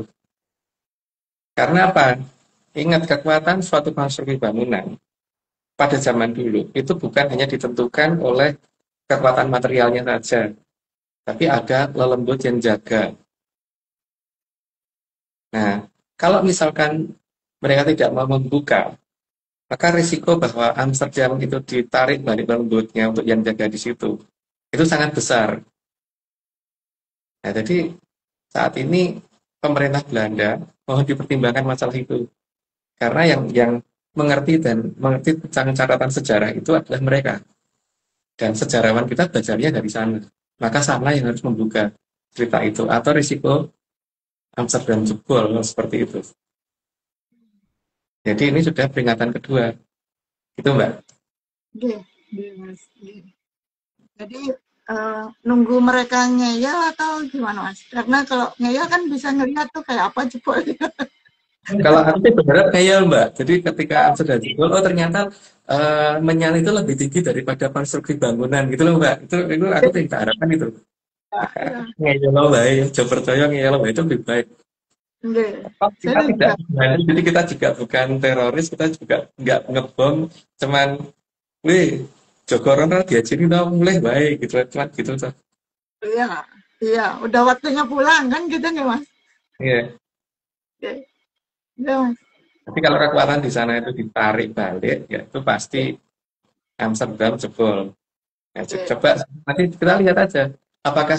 Karena apa? Ingat kekuatan suatu konstruksi bangunan pada zaman dulu itu bukan hanya ditentukan oleh kekuatan materialnya saja, tapi ada lelembut yang jaga. Nah, kalau misalkan mereka tidak mau membuka, maka risiko bahwa Amsterdam itu ditarik balik lembutnya untuk yang jaga di situ, itu sangat besar. Nah, jadi saat ini pemerintah Belanda mohon dipertimbangkan masalah itu. Karena yang mengerti dan mengerti tentang catatan sejarah itu adalah mereka. Dan sejarawan kita belajarnya dari sana. Maka sana yang harus membuka cerita itu. Atau risiko Amsterdam jebol, seperti itu. Jadi ini sudah peringatan kedua. Itu Mbak. Nggih. Iya, Mas. Iya. Jadi nunggu mereka ngeyel atau gimana, Mas? Karena kalau ngeyel kan bisa ngelihat tuh kayak apa jebol. Kalau aku sih berharap ngeyel Mbak. Jadi ketika Amsterdam jebol, oh ternyata menyala itu lebih tinggi daripada konstruksi bangunan gitu loh Mbak. Itu aku tidak harapkan itu. Iya. Ngeyel baik, coba percaya ngeyel baik itu lebih baik. Nggih. Kita Saya tidak juga. jadi kita juga bukan teroris, kita juga nggak ngebom, cuman, wih, Jogoran diajarin tau mulai baik gitu, cuman gitu tuh. Iya. Iya, udah waktunya pulang kan gitu nih, Mas. Iya. Oke. Iya, Mas. Tapi kalau kekuatan di sana itu ditarik balik, ya itu pasti Amsterdam jebol. Nah, Oke. coba nanti kita lihat aja, apakah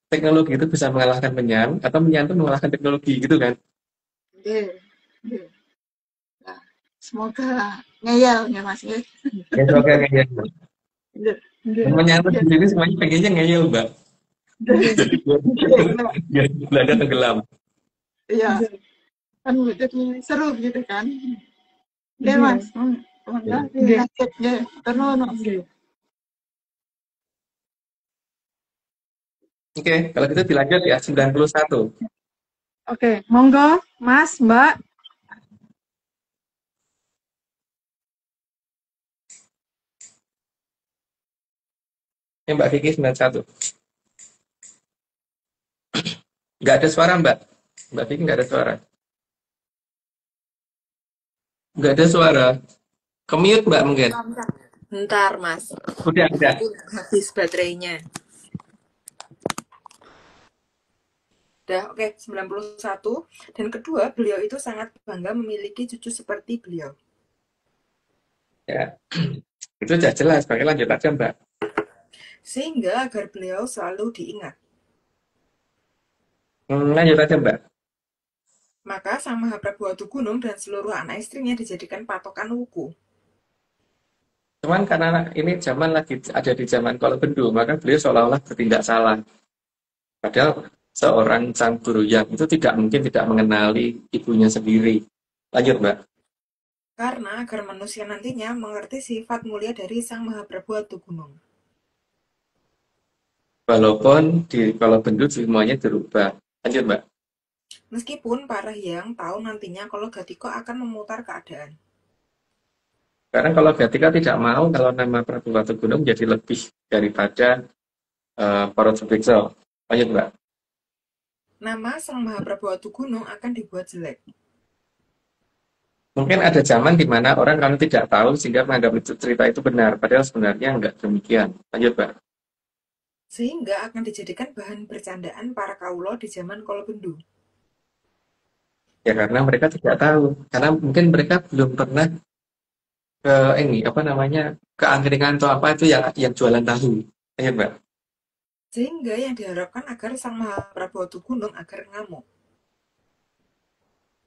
teknologi itu bisa mengalahkan menyan, atau menyan itu mengalahkan teknologi gitu kan? Oke. Oke. Nah, semoga ngeyel ya, Mas. Nggih. Ya, semoga ngeyel. Nggih. Nggih, Menyan Nggih. sendiri semuanya pengennya ngeyel, Mbak. nggih, Jadi biar Belanda tenggelam. Iya, nggih, kan jadi seru gitu kan. Nggih, nggih, Mas. Semoga nggih, lanjut nggih. Matur nuwun, Mas. nggih. Oke, kalau gitu dilanjut ya, 91. Oke, monggo, Mas, Mbak. Mbak Vicky 91. Nggak ada suara, Mbak. Mbak Vicky nggak ada suara. Nggak ada suara. Kemute, Mbak, mungkin. Bentar, Mas. Udah, udah. Habis baterainya. Udah, oke, 91. Dan kedua, beliau itu sangat bangga memiliki cucu seperti beliau. Ya, itu sudah jelas. Pakai lanjut aja, Mbak. Sehingga agar beliau selalu diingat. Lanjut aja, Mbak. Maka Sang Mahaprabu Gunung dan seluruh anak istrinya dijadikan patokan wuku. Cuman karena ini zaman lagi ada di zaman Kolo Bendu, maka beliau seolah-olah bertindak salah. Padahal seorang sang guru yang itu tidak mungkin tidak mengenali ibunya sendiri. Lanjut, Mbak. Karena agar manusia nantinya mengerti sifat mulia dari Sang Mahaprabu Gunung. Walaupun di Kolo Bendu semuanya dirubah. Lanjut, Mbak. Meskipun para hyang tahu nantinya kalau Gatiko akan memutar keadaan. Karena kalau Gatika tidak mau kalau nama Prabu Watugunung menjadi lebih daripada Paro Subikso. Lanjut, Mbak. Nama Sang Mahaprabu Gunung akan dibuat jelek. Mungkin ada zaman di mana orang kalau tidak tahu sehingga menganggap itu cerita itu benar, padahal sebenarnya enggak demikian. Lanjut, Mbak. Sehingga akan dijadikan bahan bercandaan para kaulo di zaman Kolo Bendu. Ya karena mereka tidak tahu, karena mungkin mereka belum pernah ke ini apa namanya keangkringan atau apa itu yang jualan tahu. Lanjut, Mbak. Sehingga yang diharapkan agar Sang Mahaprabu Gunung agar ngamuk.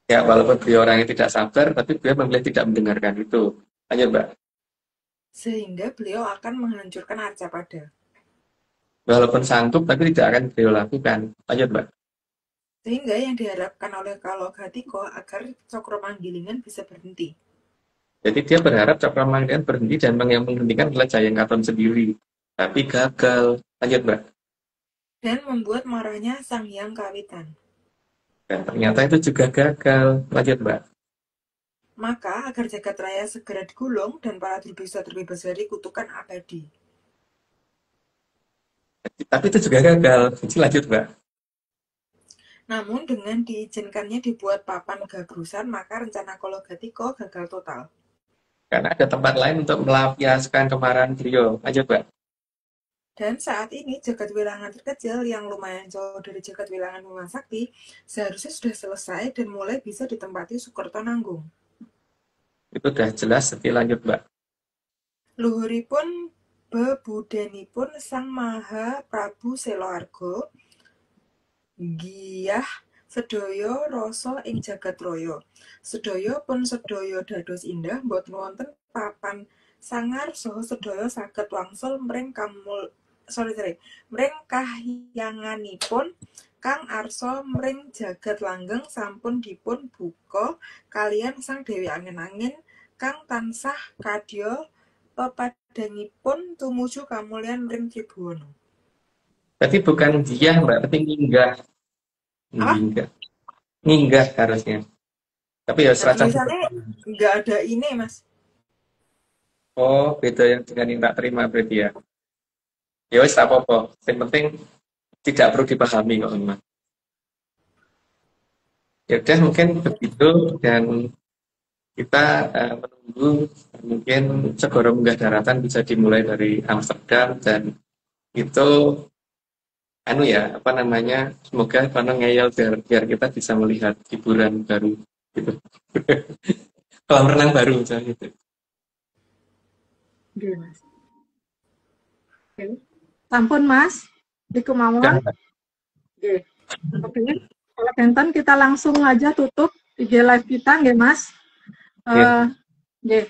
Ya walaupun beliau orang yang tidak sabar, tapi beliau memilih tidak mendengarkan itu. Lanjut, Mbak. Sehingga beliau akan menghancurkan Arcapada. walaupun sanggup tapi tidak akan beliau lakukan. Lanjut, Mbak. Sehingga yang diharapkan oleh Kalogatiko agar Cokro bisa berhenti. Jadi dia berharap Cokroamanggilingan berhenti dan yang menghentikan adalah Jayeng Katon sendiri. Tapi gagal. Lanjut, Mbak. Dan membuat marahnya Sang Hyang Kawitan. Dan ternyata itu juga gagal. Lanjut, Mbak. Maka agar jagat raya segera digulung dan para durbisa terbebas dari kutukan abadi. Tapi itu juga gagal. Jadi lanjut, Mbak. Namun dengan diizinkannya dibuat papan gagrusan, maka rencana Kalogatiko gagal total. Karena ada tempat lain untuk melampiaskan kemarahan beliau. Lanjut, Mbak. Dan saat ini jagat wilangan terkecil yang lumayan jauh dari jagat wilangan Bima Sakti seharusnya sudah selesai dan mulai bisa ditempati Sukertonanggung. Itu sudah jelas. Jadi lanjut, Mbak. Luhuripun bebudenipun Sang Maha Prabu Seloarga giyah sedaya rasa ing jagat raya. Sedaya pun sedaya dados indah boten wonten papan sangar saha sedaya saged wangsul mring mring kahyanganipun kang arsa mring jagat langgeng sampun dipun buka kaliyan Sang Dewi Angin-Angin kang tansah kadya pepadangipun tumuju kamulyan mring Tribhuwana. Berarti bukan dia, Mbak, tapi nginggah. Nginggah harusnya. Tapi ya serasa. Tulisannya nggak ada ini, Mas. Oh, beda yang dengan yang tak terima berarti ya. Ya wis tak apa-apa. Yang penting tidak perlu dipahami kok, Mas. Ya udah mungkin begitu dan kita menunggu mungkin Segoro Munggah Daratan bisa dimulai dari Amsterdam dan itu semoga ngeyel biar kita bisa melihat hiburan baru gitu. Kolam renang baru misalnya gitu. Oke, Mas. Oke. Sampun, Mas. Iku mawon. Oke. Oke. Kalau benten kita langsung aja tutup IG live kita nggih, Mas. Nggih.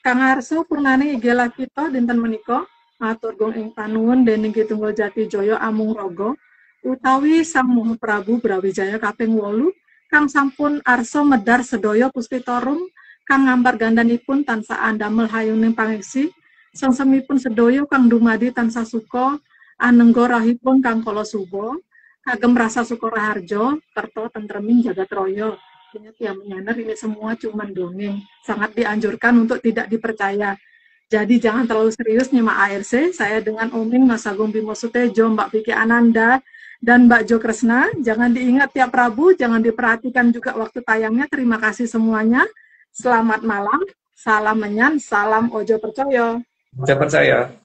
Kang Arso purnane IG live kita dinten menika. Matur gong ing panuwun dening Kitunggal Jati Jaya Amung Raga utawi Sang Maha Prabu Brawijaya kaping 8 kang sampun arsa medhar sedaya puspitorum kang ngampar gandanipun tansah andamel hayuning pangeksi sengsemipun sedaya kang dumadi tansah suka anengga rahipun kang kala suba kagem rasa suka raharja kerto tentreming jagat raya. Ingat ya menyanar ini semua cuma dongeng, sangat dianjurkan untuk tidak dipercaya. Jadi jangan terlalu serius nyimak ARC. Saya dengan Oming, Mas Agung Bimo Sutejo, Mbak Vicky Ananda, dan Mbak Jo Kresna. Jangan diingat tiap Rabu, jangan diperhatikan juga waktu tayangnya. Terima kasih semuanya. Selamat malam, salam menyan, salam ojo percaya. Ojo percaya.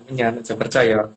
Menyan, ojo percaya.